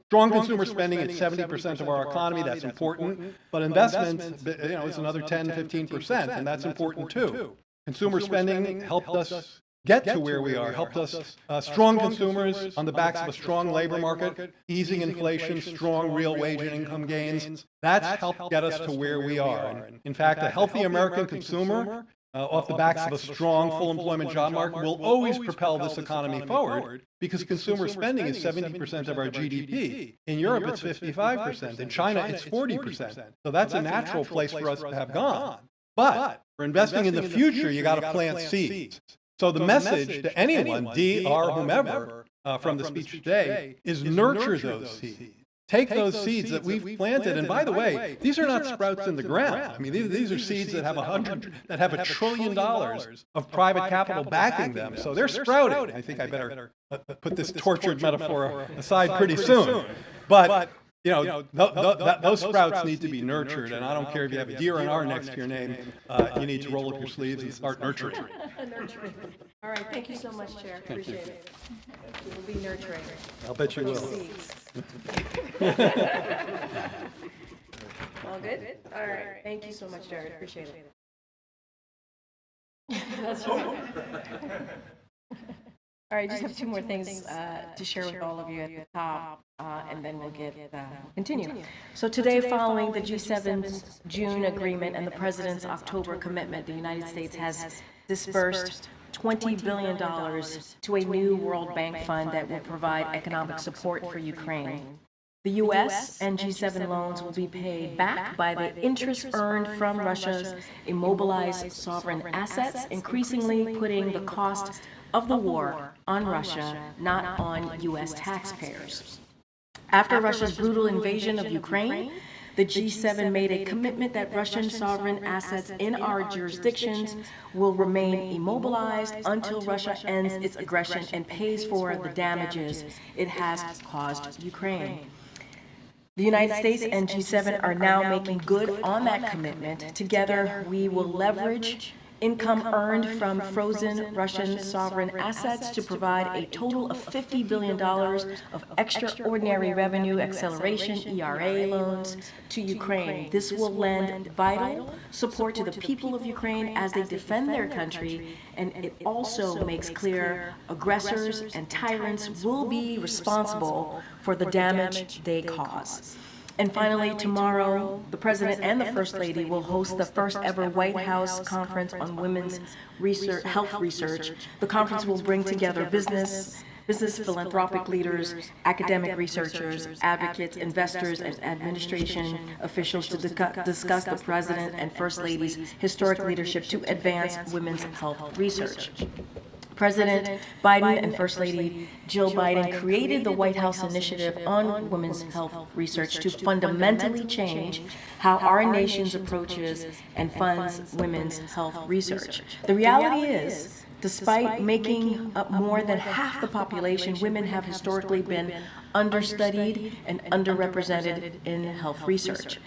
Strong consumer spending at 70% of our economy, that's important, but investment, is another 10, 15%, and that's important too. Consumer spending helped us get to where we are, helped us, strong consumers on the backs of a strong labor market, easing inflation, strong real wage and income gains, that's helped get us to where we are. And in fact, a healthy American consumer, off the backs of a strong full employment job market, will always propel this economy forward, because consumer spending is 70% of our GDP. In Europe, it's 55%. In China, it's 40%. So that's a natural place for us to have gone. But for investing in the future, you got to plant seeds. So the message to anyone, D, R, whomever, from the speech today, is nurture those seeds. Take those seeds that we've planted, and by the way, these are not sprouts in the ground. I mean, these are seeds that have $1 trillion of private capital backing them. So they're sprouting. I think I better put this tortured metaphor aside pretty soon. But those sprouts need to be nurtured, and I don't care if you have a D or an R next to your name. You need to roll up your sleeves and start nurturing. Nurturing. All right, thank you so much, Chair. Appreciate it. We'll be nurturing. I'll bet you will. All good? All right. Thank you so much, Jared. Appreciate it. That's right. All right, I just have two more things to share with all of you at the top, and then we'll continue. So today, following the G7's June agreement and the President's October commitment, the United States has disbursed $20 billion to a new World Bank fund that will provide economic support for Ukraine. The U.S. and G7 loans will be paid back by the interest earned from Russia's immobilized sovereign assets, increasingly putting the cost of the war on Russia, not on U.S. taxpayers. After Russia's brutal invasion of Ukraine, the G7 made a commitment that Russian sovereign assets in our jurisdictions will remain immobilized until Russia ends its aggression and pays for the damages it has caused Ukraine. The United States and G7 are now making good on that commitment. Together, we will leverage income earned from frozen Russian sovereign assets to provide a total of $50 billion of extraordinary revenue acceleration ERA loans to Ukraine. This will lend vital support to the people of Ukraine as they defend their country, and it also makes clear aggressors and tyrants will be responsible for the damage they cause. And finally, tomorrow, the President and the First Lady will host the first ever White House Conference on Women's Health Research. The conference will bring together business, philanthropic leaders, academic researchers, advocates, investors, and administration officials to discuss the President and First Lady's historic leadership to advance women's health research. President Biden and First Lady Jill Biden created the White House Initiative on Women's Health Research to fundamentally change how our nation approaches and funds women's health research. The reality is, despite making up more than half the population, women have historically been understudied and underrepresented in health research.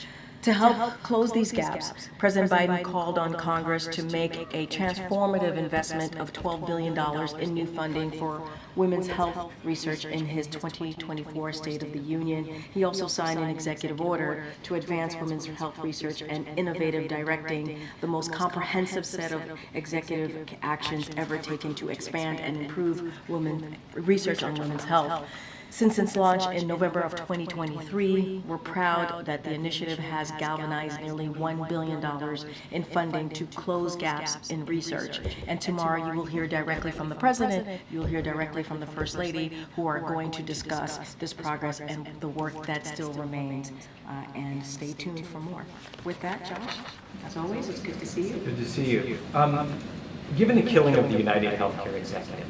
To help close these gaps, President Biden called on Congress to make a transformative investment of $12 billion in new funding for women's health research in his 2024 State of the Union. He also signed an executive order to advance women's health research and innovative directing, the most comprehensive set of executive actions ever taken to expand and improve research on women's health. Since its launch in November of 2023, we're proud that the initiative has galvanized nearly $1 billion in funding to close gaps in research. And tomorrow you will hear directly from the President, you'll hear directly from the First Lady, who are going to discuss this progress and the work that still remains. And stay tuned for more. With that, Josh, as always, it's good to see you. Good to see you. Given the killing of the United Healthcare executive,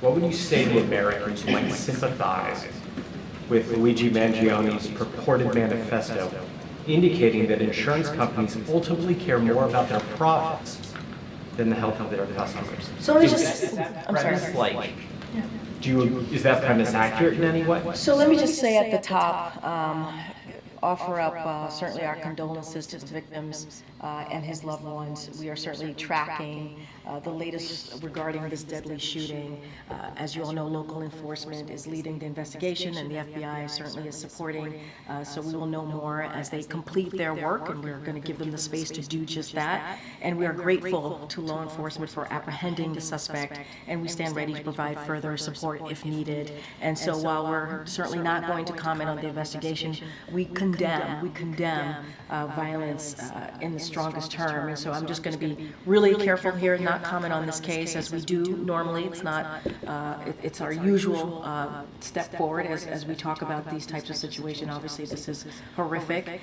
what would you say to Americans who might sympathize with Luigi Mangioni's purported manifesto indicating that insurance companies ultimately care more about their profits than the health of their customers? So let me just, I'm sorry. Is that premise accurate in any way? So let me just say at the top, offer up certainly our condolences to the victims and his loved ones. We are certainly tracking the latest regarding this deadly shooting. As you all know, local enforcement is leading the investigation, and the FBI certainly is supporting. So we will know more as they complete their work, and we're going to give them the space to do just that. And we are grateful to law enforcement for apprehending the suspect, and we stand ready to provide further support if needed. And so while we're certainly not going to comment on the investigation, we condemn violence in the strongest term. And so I'm just going to be really careful here, not comment on this case as we do normally. It's not, it's our usual step forward as we talk about these types of situations. Obviously, this is horrific.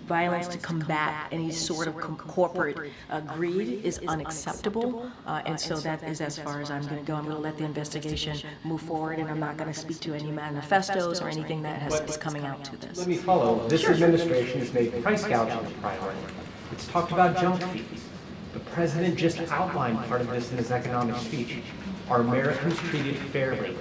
Violence to combat any sort of corporate greed is unacceptable. And so that is as far as I'm going to go. I'm going to let the investigation move forward, and I'm not going to speak to any manifestos or anything that is coming out to this. Let me follow. This administration has made price gouging a priority. It's talked about junk fees. The president just outlined part of this in his economic speech. Are Americans treated fairly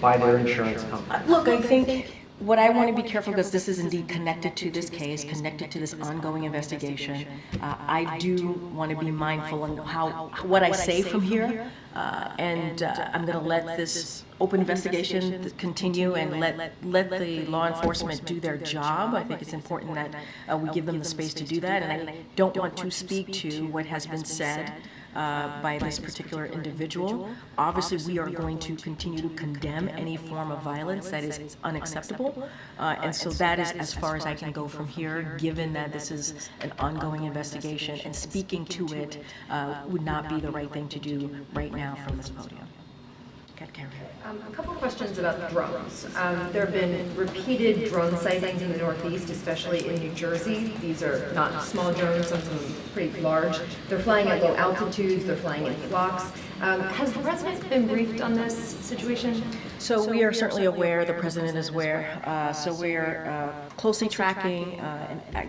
by their insurance companies? Look, I think what I want to be careful, because this is indeed connected to this case, connected to this ongoing investigation. I do want to be mindful of what I say from here, and I'm going to let this open investigation continue and let the law enforcement do their job. I think it's important that we give them the space to do that, and I don't want to speak to what has been said by this particular individual. Obviously, we are going to continue to condemn any form of violence that is unacceptable, and so that is as far as I can go from here, given that this is an ongoing investigation, and speaking to it would not be the right thing to do right now from this podium. A couple of questions about drones. There have been repeated drone sightings in the Northeast, especially in New Jersey. These are not small drones, some of them pretty large. They're flying at low altitudes, they're flying in flocks. Has the president been briefed on this situation? So we are certainly aware, the President is aware, so we are closely tracking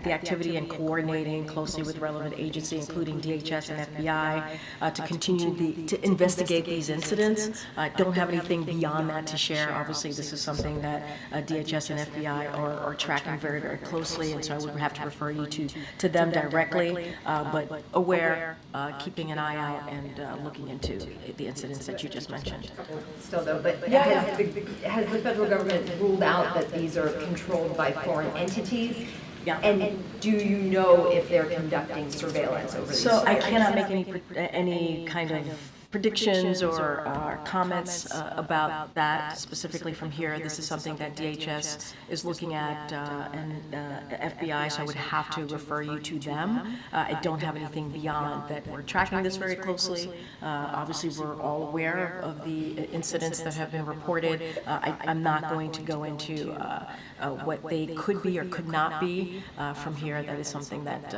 the activity and coordinating closely with relevant agencies, including DHS and FBI, to continue to investigate these incidents. Don't have anything beyond that to share. Obviously, this is something that DHS and FBI are tracking very, very closely, and so I would have to refer you to them directly, but aware, keeping an eye out and looking into the incidents that you just mentioned. Still though, but has the federal government ruled out that these are controlled by foreign entities? Yeah. And do you know if they're conducting surveillance over these? So I cannot make any kind of predictions or comments about that specifically from here. This is something that DHS is looking at and FBI, so I would have to refer you to them. I don't have anything beyond that. We're tracking this very closely. Obviously, we're all aware of the incidents that have been reported. I'm not going to go into what they could be or could not be from here. That is something that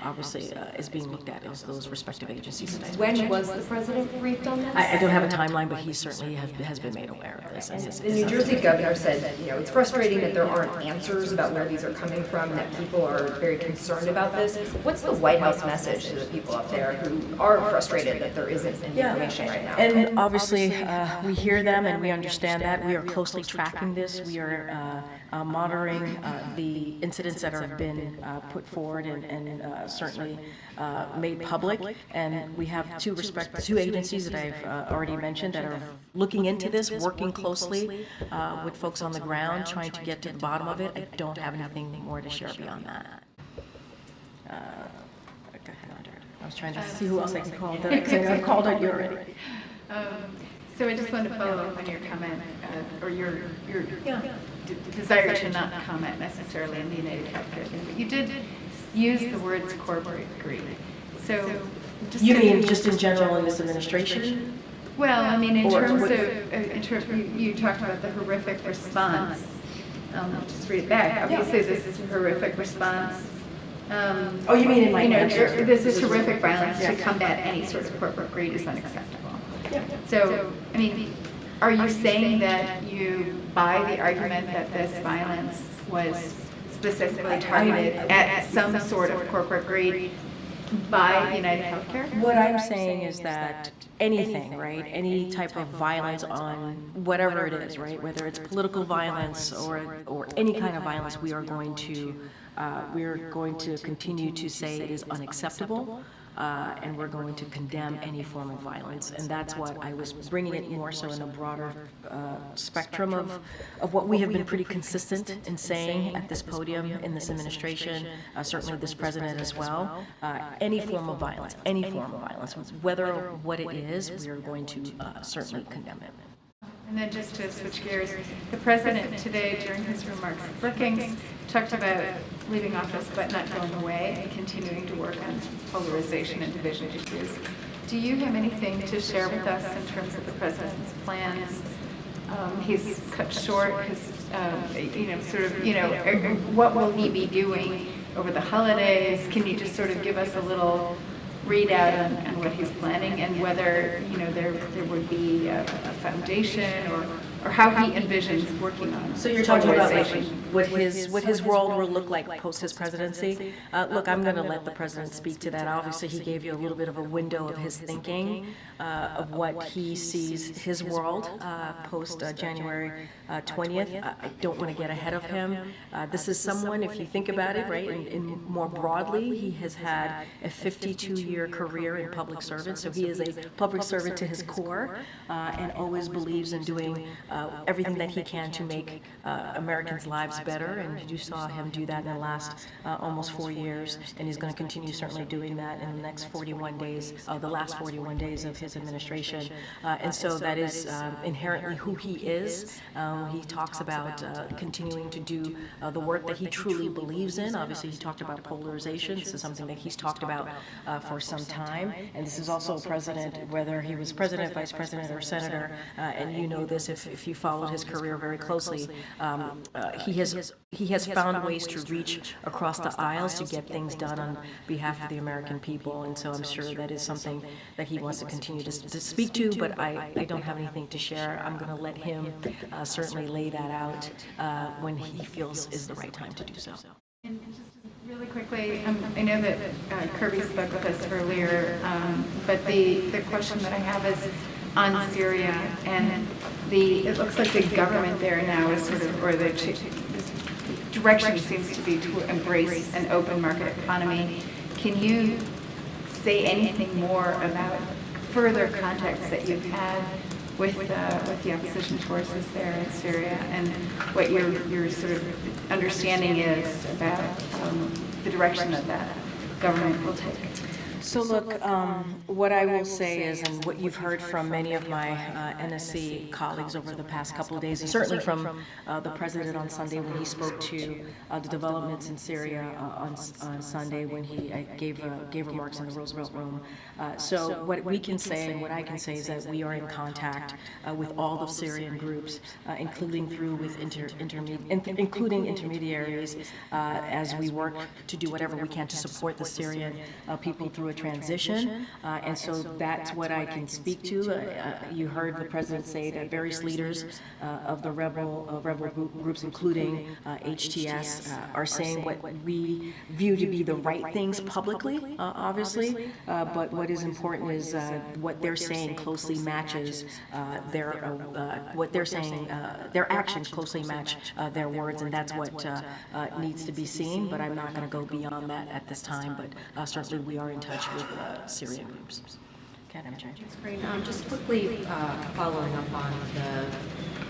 obviously is being looked at as those respective agencies. When was the president briefed on this? I don't have a timeline, but he certainly has been made aware of this. The New Jersey governor said, you know, it's frustrating that there aren't answers about where these are coming from, that people are very concerned about this. What's the White House message to the people up there who are frustrated that there isn't any information right now? And obviously, we hear them and we understand that. We are closely tracking this. We are monitoring the incidents that have been put forward and certainly made public. And we have two agencies that I've already mentioned that are looking into this, working closely with folks on the ground, trying to get to the bottom of it. I don't have anything more to share beyond that. I was trying to see who else I can call. I've called on you already. So I just wanted to follow up on your comment, or your desire to not comment necessarily on the United Healthcare thing, but you did use the words corporate greed. So just you mean just in general in this administration? Well, I mean, in terms of, you talked about the horrific response. Just read it back. Obviously, this is a horrific response. Oh, you mean in my answer? This is horrific violence to combat any sort of corporate greed is unacceptable. So, I mean, are you saying that you buy the argument that this violence was specifically targeted at some sort of corporate greed by United Healthcare? What I'm saying is that anything, right, any type of violence on whatever it is, right, whether it's political violence or any kind of violence, we are going to continue to say it is unacceptable. And we're going to condemn any form of violence. And that's what I was bringing it more so in a broader spectrum of what we have been pretty consistent in saying at this podium in this administration, certainly this president as well. Any form of violence, whether what it is, we are going to certainly condemn it. And then just to switch gears, the president today during his remarks at Brookings talked about leaving office but not going away and continuing to work on polarization and division issues. Do you have anything to share with us in terms of the president's plans? He's cut short his, what will he be doing over the holidays? Can you just sort of give us a little readout on what he's planning and whether there would be a foundation or how he envisions working on. So you're talking about what his world will look like post his presidency. Look, I'm going to let the president speak to that. Obviously, he gave you a little bit of a window of his thinking of what he sees his world post January 20th. I don't want to get ahead of him. This is someone, if you think about it, right, and more broadly, he has had a 52-year career in public service. So he is a public servant to his core and always believes in doing everything that he can to make Americans' lives better, and you saw him do that in the last almost 4 years, and he's going to continue certainly doing that in the next 41 days, the last 41 days of his administration, and so that is inherently who he is. He talks about continuing to do the work that he truly believes in. Obviously, he talked about polarization. This is something that he's talked about for some time, and this is also a president, whether he was president, vice president, or senator, and you know this if if you followed his career very closely, he has found ways to reach across the aisles to get things done on behalf of the American people, and so I'm sure that is something that he wants to continue to speak to, but I don't have anything to share. I'm going to let him certainly lay that out when he feels is the right time to do so. And just really quickly, I know that Kirby spoke with us earlier, but the question that I have is on Syria, and it looks like the government there now is sort of, or the direction seems to be to embrace an open market economy. Can you say anything more about further contacts that you've had with the opposition forces there in Syria, and what your sort of understanding is about the direction that government will take? So look, what I will say is, and what you've heard from many of my NSC colleagues over the past couple of days, and certainly from the President on Sunday when he spoke to the developments in Syria on Sunday when he gave remarks in the Roosevelt Room. So what we can say and what I can say is that we are in contact with all the Syrian groups, including with including intermediaries, as we work to do whatever we can to support the Syrian people through a transition, and so that's what I can speak to. You heard the President say that various leaders of the rebel groups, including HTS, are saying what we view to be the right things publicly, obviously, but what is important is what they're saying closely matches what they're saying, their actions closely match their words, and that's what needs to be seen, but I'm not going to go beyond that at this time, but certainly we are in touch with Syrian groups. Madam Chair. That's great. Just quickly following up on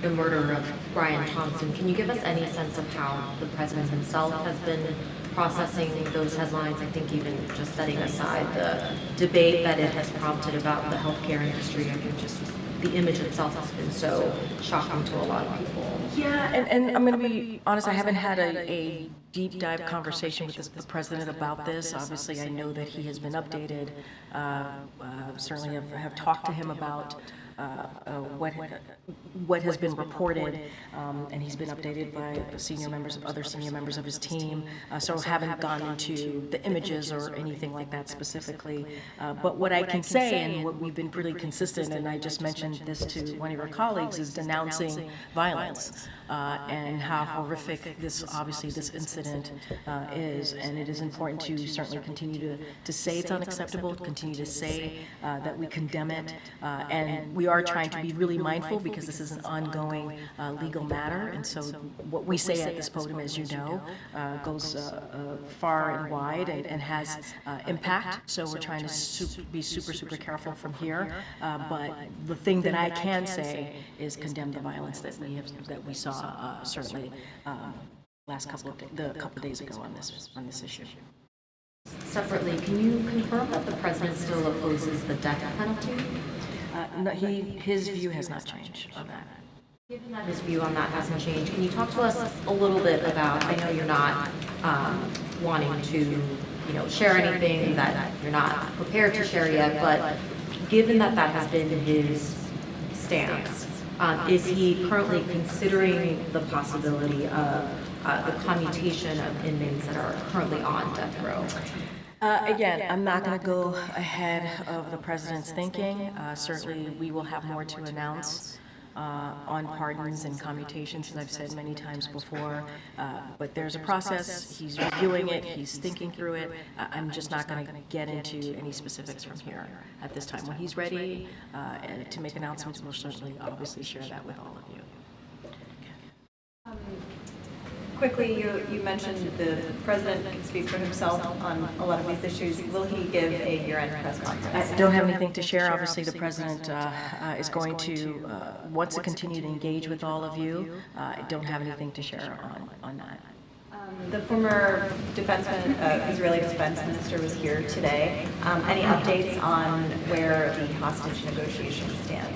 the murder of Brian Thompson, can you give us any sense of how the President himself has been processing those headlines? I think even just setting aside the debate that it has prompted about the healthcare industry, I think just the image itself has been so shocking to a lot of people. Yeah, and I'm going to be honest, I haven't had a deep dive conversation with the President about this. Obviously, I know that he has been updated. Certainly have talked to him about what has been reported, and he's been updated by other senior members of his team. So haven't gone into the images or anything like that specifically. But what I can say, and what we've been pretty consistent, and I just mentioned this to one of your colleagues, is denouncing violence and how horrific this incident is. And it is important to certainly continue to say it's unacceptable, continue to say that we condemn it, and we are trying to be really mindful because this is an ongoing legal matter, and so what we say at this podium, as you know, goes far and wide and has impact, so we're trying to be super careful from here, but the thing that I can say is condemn the violence that we saw certainly couple of days ago on this issue. Separately, can you confirm that the President still opposes the death penalty? No, his view has not changed on that. Given that his view on that hasn't changed, can you talk to us a little bit about, I know you're not wanting to share anything that you're not prepared to share yet, but given that has been his stance, is he currently considering the possibility of the commutation of inmates that are currently on death row? Again, I'm not going to go ahead of the President's thinking. Certainly, we will have more to announce on pardons and commutations, as I've said many times before. But there's a process. He's reviewing it. He's thinking through it. I'm just not going to get into any specifics from here at this time. When he's ready to make announcements, we'll certainly, obviously, share that with all of you. Quickly, you mentioned the President can speak for himself on a lot of these issues. Will he give a year-end press conference? I don't have anything to share. Obviously, the President is going to wants to continue to engage with all of you. I don't have anything to share on that. The former Israeli defense minister was here today. Any updates on where the hostage negotiations stand?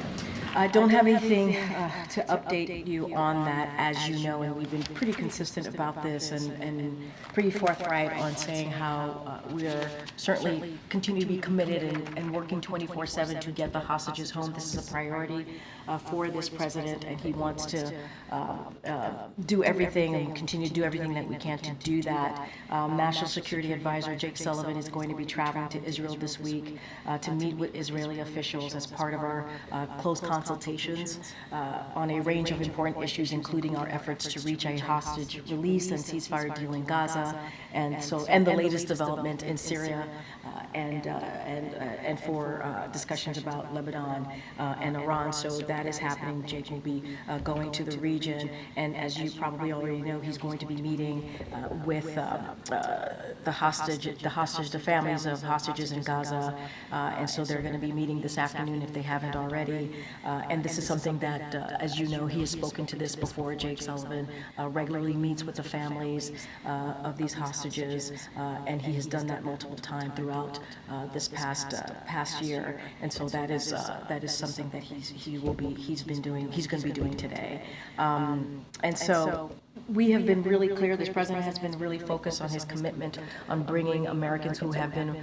I don't have anything to update you on that, as you know, and we've been pretty consistent about this and pretty forthright on saying how we are certainly continue to be committed and working 24/7 to get the hostages home. This is a priority for this president, and he wants to do everything and continue to do everything that we can to do that. National Security Advisor Jake Sullivan is going to be traveling to Israel this week to meet with Israeli officials as part of our close consultations on a range of important issues, including our efforts to reach a hostage release and ceasefire deal in Gaza, and the latest development in Syria, and for discussions about Lebanon and Iran. So that is happening. Jake will be going to the region, and as you probably already know, he's going to be meeting with the families of hostages in Gaza, and so they're going to be meeting this afternoon if they haven't already. And this is something that, as you know, he has spoken to this before. Jake Sullivan regularly meets with the families of these hostages, and he has done that multiple times throughout this past year. And so that is something that he's going to be doing today. And so we have been really clear. This president has been really focused on his commitment on bringing Americans who have been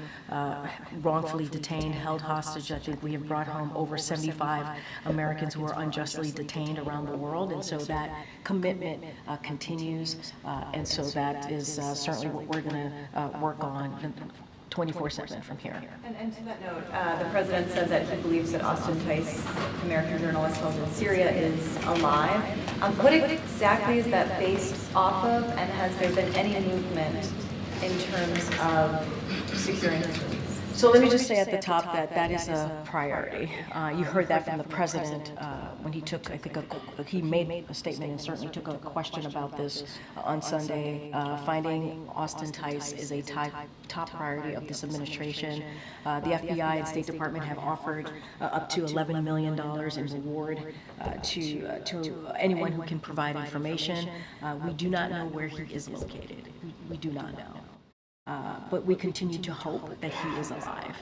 wrongfully detained, held hostage. I think we have brought home over 75 Americans who are unjustly detained around the world, and so that commitment continues. And so that is certainly what we're going to work on 24/7 from here. And to that note, the president says that he believes that Austin Tice, American journalist held in Syria, is alive. What exactly is that based off of, and has there been any movement in terms of securing his release? So let me just say at the top that that is a priority. You heard that from the president when he took, I think, he made a statement and certainly took a question about this on Sunday. Finding Austin Tice is a top priority of this administration. The FBI and State Department have offered up to $11 million in reward to anyone who can provide information. We do not know where he is located. We do not know. But we continue to hope that he is alive.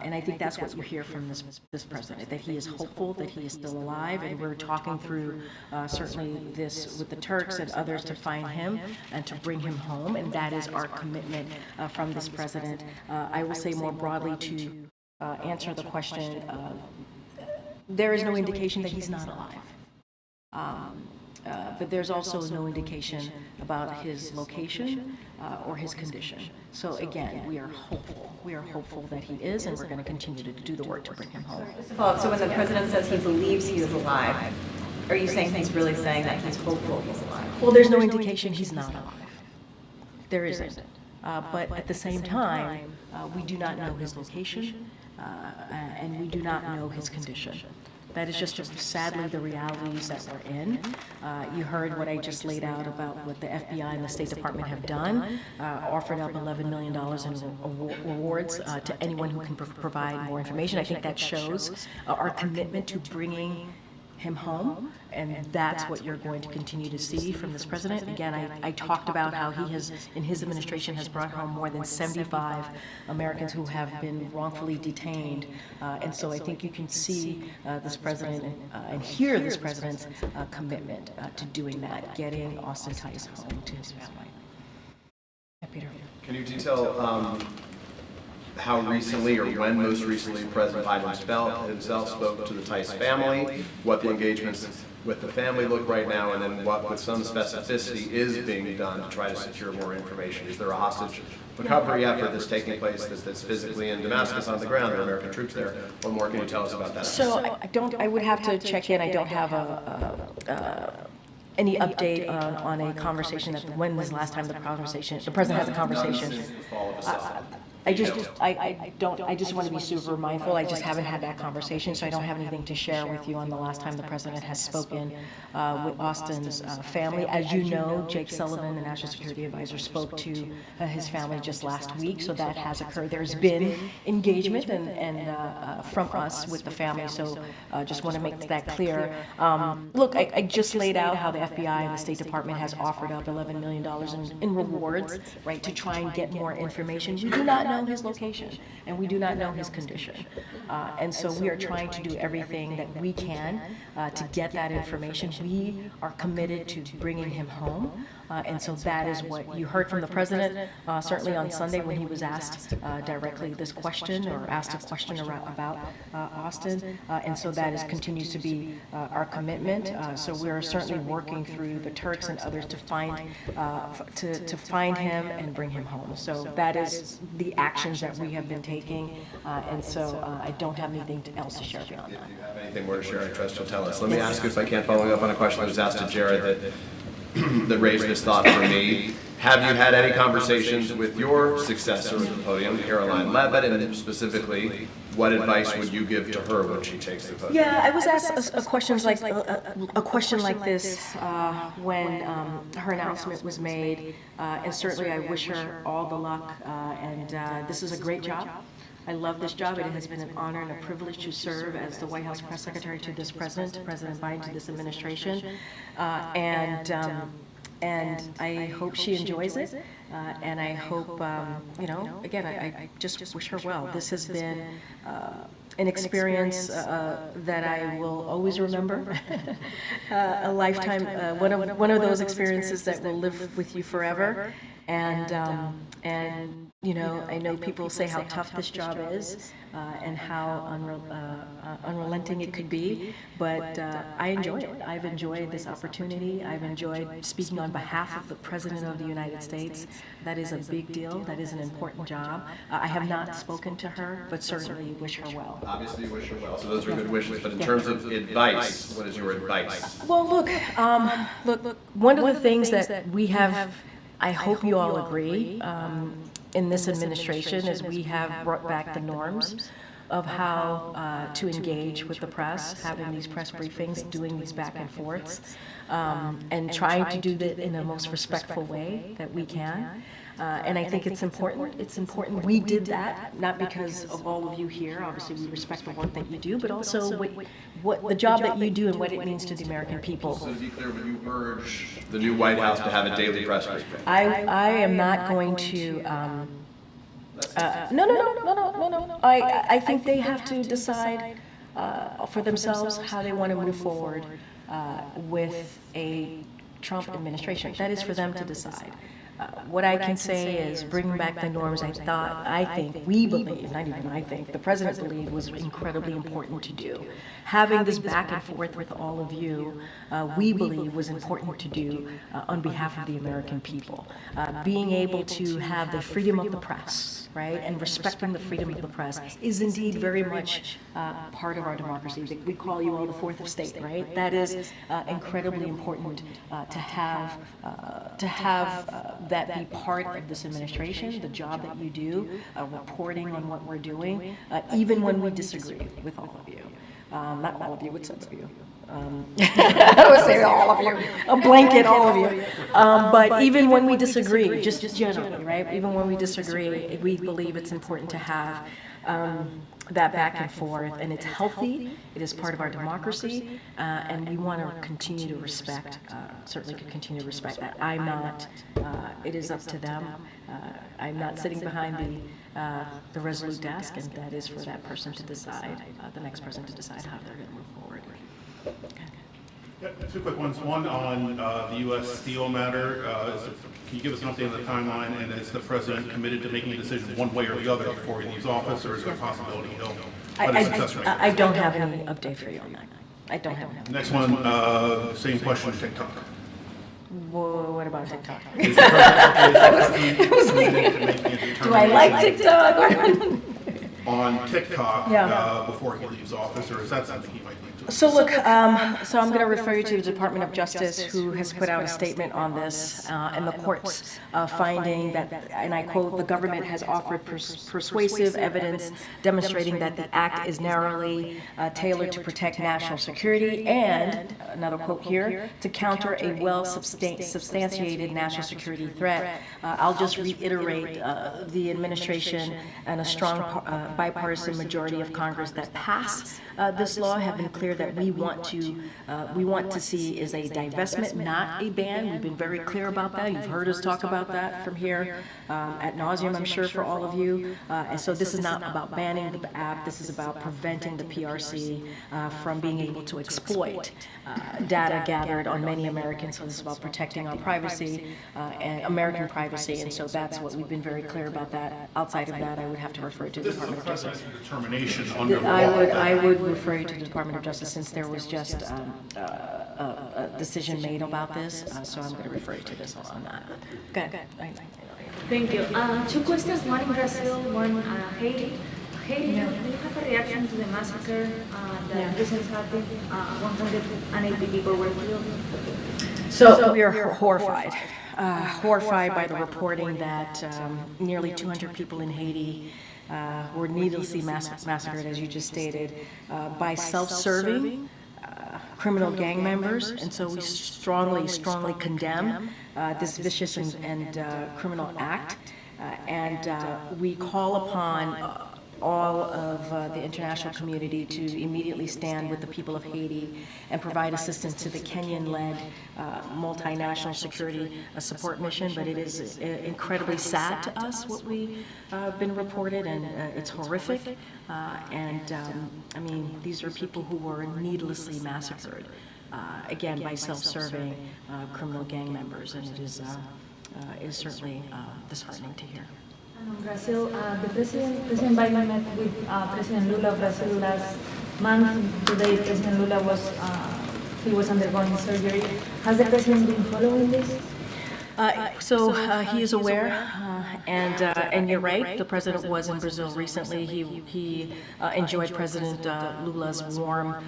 And I think that's what you hear from this president, that he is hopeful that he is still alive, and we're talking through certainly this with the Turks and others to find him and to bring him home, and that is our commitment from this president. I will say more broadly to answer the question, there is no indication that he's not alive. But there's also no indication about his location or his condition. So again, we are hopeful. We are hopeful that he is, and we're going to continue to do the work to bring him home. Just to follow up, so when the president says he believes he is alive, are you saying he's really saying that he's hopeful he's alive? Well, there's no indication he's not alive. There isn't. But at the same time, we do not know his location, and we do not know his condition. That is just sadly the realities that we're in. You heard what I just laid out about what the FBI and the State Department have done, offered up $11 million in rewards to anyone who can provide more information. I think that shows our commitment to bringing him home, and that's what you're going to continue to see from this president. Again, I talked about how he has, in his administration, has brought home more than 75 Americans who have been wrongfully detained, and so I think you can see this president and hear this president's commitment to doing that, getting Austin Tice home to his family. Yeah, Peter. Can you detail how recently or when most recently President Biden himself spoke to the Tice family, what the engagements with the family look right now, and then what with some specificity is being done to try to secure more information? Is there a hostage recovery effort that's taking place that's physically in Damascus on the ground? There are American troops there. What more can you tell us about that? So I would have to check in. I don't have any update on a conversation that, when was the last time the president has a conversation? I just want to be super mindful. I just haven't had that conversation, so I don't have anything to share with you on the last time the president has spoken with Austin's family. As you know, Jake Sullivan, the National Security Advisor, spoke to his family just last week, so that has occurred. There's been engagement and from us with the family, so just want to make that clear. Look, I just laid out how the FBI and the State Department has offered up $11 million in rewards, right, to try and get more information. We do not know know his location, and we do not know his condition. And so we are trying to do everything that we can to get that information. We are committed to bringing him home. And so that is what you heard from the president, certainly on Sunday when he was asked directly this question, or asked a question about Austin. And so that continues to be our commitment. So we're certainly working through the Turks and others to find him and bring him home. So that is the actions that we have been taking. And so I don't have anything else to share beyond that. If you have anything more to share, I trust you'll tell us. Let me ask, if I can, following up on a question that was asked to Jared that raised this thought for me. Have you had any conversations with your successor at the podium, Caroline Leavitt, and specifically, what advice would you give to her when she takes the podium? Yeah, I was asked a question like this when her announcement was made, and certainly I wish her all the luck. And this is a great job. I love this job. It has been an honor and a privilege to serve as the White House press secretary to this president, President Biden, to this administration. And I hope she enjoys it. And I hope, again, I just wish her well. This has been an experience that I will always remember. A lifetime, one of those experiences that will live with you forever. And I know people say how tough this job is and how unrelenting it could be, but I enjoy it. I've enjoyed this opportunity. I've enjoyed speaking on behalf of the President of the United States. That is a big deal. That is an important job. I have not spoken to her, but certainly wish her well. Obviously you wish her well, so those are good wishes, but in terms of advice, what is your advice? Well, look, one of the things that we have, I hope you all agree, in this administration is we have brought back the norms of how to engage with the press, having these press briefings, doing these back and forths, and trying to do that in the most respectful way that we can. And I think it's important. It's important we did that, not because of all of you here. Obviously, we respect the work that you do, but also what the job that you do and what it means to the American people. So to be clear, would you urge the new White House to have a daily press briefing? I am not going to. No. I think they have to decide for themselves how they want to move forward with a Trump administration. That is for them to decide. What I can say is bring back the norms I think, we believe, not even I think, the President believed was incredibly important to do. Having this back and forth with all of you, we believe was important to do on behalf of the American people. Being able to have the freedom of the press, right, and respecting the freedom of the press is indeed very much part of our democracy. We call you all the fourth estate, right? That is incredibly important to have that be part of this administration, the job that you do, reporting on what we're doing, even when we disagree with all of you. Not all of you, with some of you. I would say all of you, a blanket all of you. But even when we disagree, just generally, right? Even when we disagree, we believe it's important to have that back and forth, and it's healthy. It is part of our democracy, and we want to continue to respect. Certainly, could continue to respect that. I'm not. It is up to them. I'm not sitting behind the Resolute desk, and that is for that person to decide. The next person to decide how they're going to move forward. Okay. Yeah, two quick ones. One on the U.S. steel matter. Can you give us an update on the timeline? And is the president committed to making a decision one way or the other before he leaves office, or is there a possibility he'll let his successor make a decision? I don't have any update for you on that. I don't have any. Next one, same question, TikTok. Well, what about TikTok? Is the president committed to making a determination? Do I like TikTok? On TikTok Yeah. before he leaves office, or is that something he might need to? So look, so I'm going to refer you to the Department of Justice, who has put out a statement on this, and the court's finding that, and I quote, the government has offered persuasive evidence demonstrating that the act is narrowly tailored to protect national security, and, another quote here, to counter a well-substantiated national security threat. I'll just reiterate the administration and a strong bipartisan majority of Congress that passed this law have been clear that we want to see is a divestment, not a ban. We've been very clear about that. You've heard us talk about that from here ad nauseum, I'm sure, for all of you. And so this is not about banning the app. This is about preventing the PRC from being able to exploit data gathered on many Americans. So this is about protecting our privacy and American privacy. And so that's what we've been very clear about that. Outside of that, I would have to refer to the Department of Justice. Determination under the law. I would refer you to the Department of Justice since there was just a decision made about this. So I'm going to refer you to this on that. Go ahead. Thank you. Two questions, one in Brazil, one Haiti. Haiti, do you have a reaction to the massacre that recently happened? 180 people were killed. So we are horrified. Horrified by the reporting that nearly 200 people in Haiti were needlessly massacred, as you just stated, by self-serving criminal gang members. And so we strongly condemn this vicious and criminal act. And we call upon all of the international community to immediately stand with the people of Haiti and provide assistance to the Kenyan-led multinational security support mission. But it is incredibly sad to us what we've been reported, and it's horrific. I mean, these are people who were needlessly massacred, again, by self-serving criminal gang members, and it is certainly disheartening to hear. Brazil, the President Biden met with President Lula of Brazil last month. Today, President Lula was undergoing surgery. Has the President been following this? So he is aware, and you're right. The president was in Brazil recently. He enjoyed President Lula's warm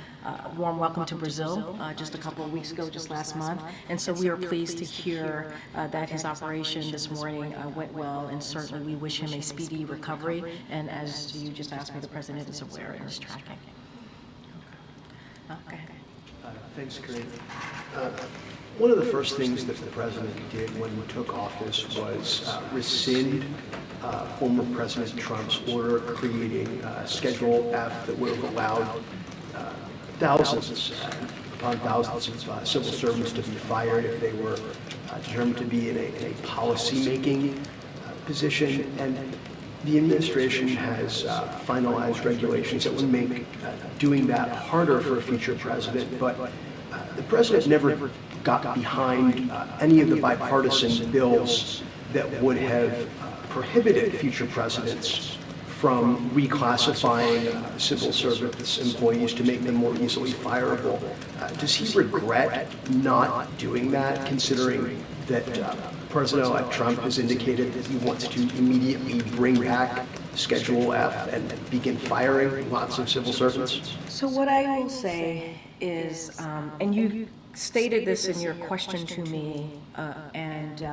welcome to Brazil just a couple of weeks ago, just last month. And so we are pleased to hear that his operation this morning went well, and certainly we wish him a speedy recovery. And as you just asked me, the president is aware and is tracking. Okay. Thanks, Karine. One of the first things that the president did when he took office was rescind former President Trump's order creating Schedule F that would have allowed thousands upon thousands of civil servants to be fired if they were determined to be in a policy-making position. And the administration has finalized regulations that would make doing that harder for a future president. But the president never got behind any of the bipartisan bills that would have prohibited future presidents from reclassifying civil service employees to make them more easily fireable. Does he regret not doing that, considering that President-elect Trump has indicated that he wants to immediately bring back Schedule F and begin firing lots of civil servants? So what I will say is, and you stated this in your question to me, and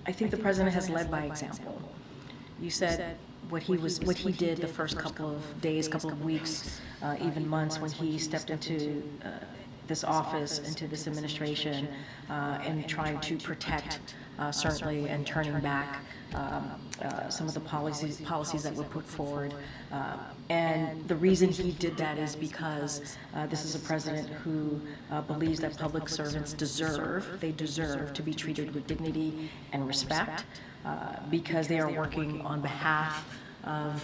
I think the president has led by example. You said what he did the first couple of days, couple of weeks, even months when he stepped into this office, into this administration, and trying to protect, certainly, and turning back some of the policies that were put forward. And the reason he did that is because this is a president who believes that public servants deserve to be treated with dignity and respect because they are working on behalf of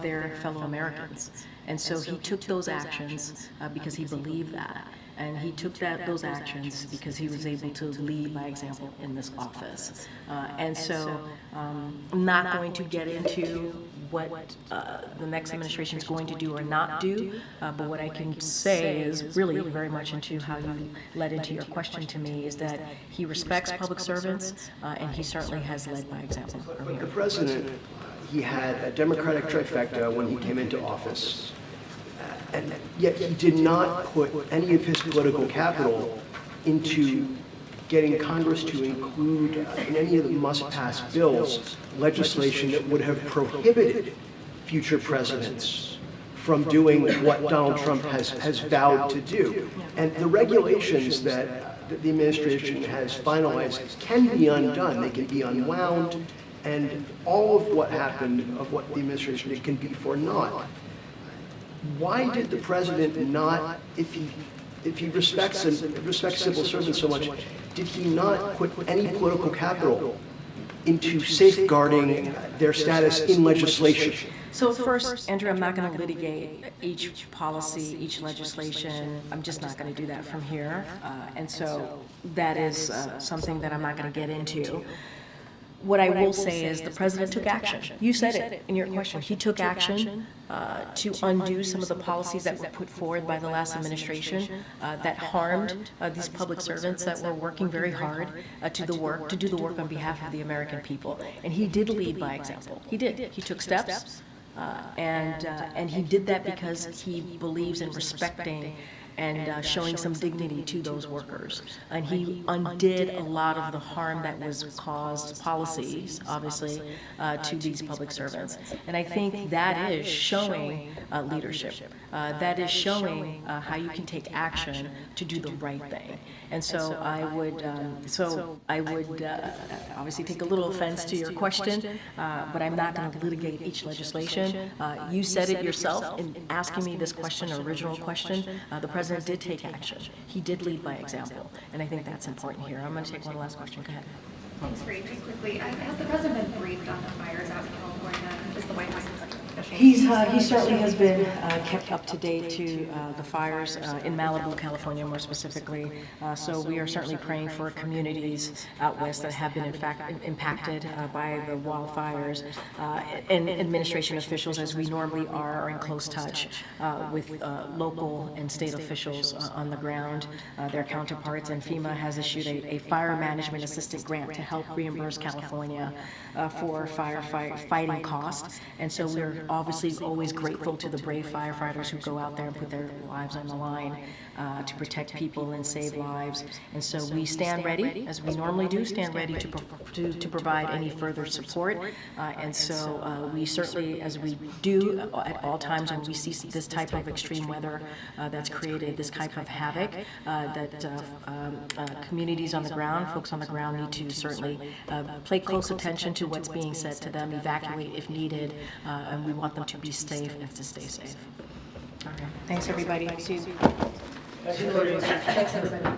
their fellow Americans. And so he took those actions because he believed that. And he took those actions because he was able to lead by example in this office. And so I'm not going to get into what the next administration is going to do or not do, but what I can say is really very much into how you led into your question to me is that he respects public servants, and he certainly has led by example. But the president, he had a Democratic trifecta when he came into office. And yet he did not put any of his political capital into getting Congress to include in any of the must-pass bills legislation that would have prohibited future presidents from doing what Donald Trump has vowed to do. And the regulations that the administration has finalized can be undone. They can be unwound. And all of what happened, of what the administration did, can be for naught. Why did the president not, if he respects civil servants so much, did he not put any political capital into safeguarding their status in legislation? So first, Andrew, I'm not going to litigate each policy, each legislation. I'm just not going to do that from here. And so that is something that I'm not going to get into. What I will say is the president took action. You said it in your question. He took action to undo some of the policies that were put forward by the last administration that harmed these public servants that were working very hard to do the work on behalf of the American people. And he did lead by example. He did. He took steps, and he did that because he believes in respecting and showing some dignity to those workers. And he undid a lot of the harm that was caused, policies, obviously, to these public servants. And I think that is showing leadership. That is showing how you can take action to do the right thing. And so I would obviously take a little offense to your question, but I'm not going to litigate each legislation. You said it yourself in asking me this question, original question. The president did take action. He did lead by example, and I think that's important here. I'm going to take one last question. Go ahead. Thanks, Karine. Just quickly, has the president been briefed on the fires out in California? Is the White House expecting? He certainly has been kept up to date to the fires in Malibu, California, more specifically. So we are certainly praying for communities out west that have been, in fact, impacted by the wildfires. And administration officials, as we normally are in close touch with local and state officials on the ground, their counterparts. And FEMA has issued a fire management assistance grant to help reimburse California for firefighting costs. And so we're obviously always grateful to the brave firefighters who go out there and put their lives on the line to protect people and save lives. And so we stand ready, as we normally do, stand ready to provide any further support. And so we certainly, as we do at all times when we see this type of extreme weather that's created this type of havoc, that communities on the ground, folks on the ground need to certainly pay close attention to what's being said to them, evacuate if needed, and we want them to be safe and to stay safe. All right. Thanks, everybody. See you. Thanks, everybody.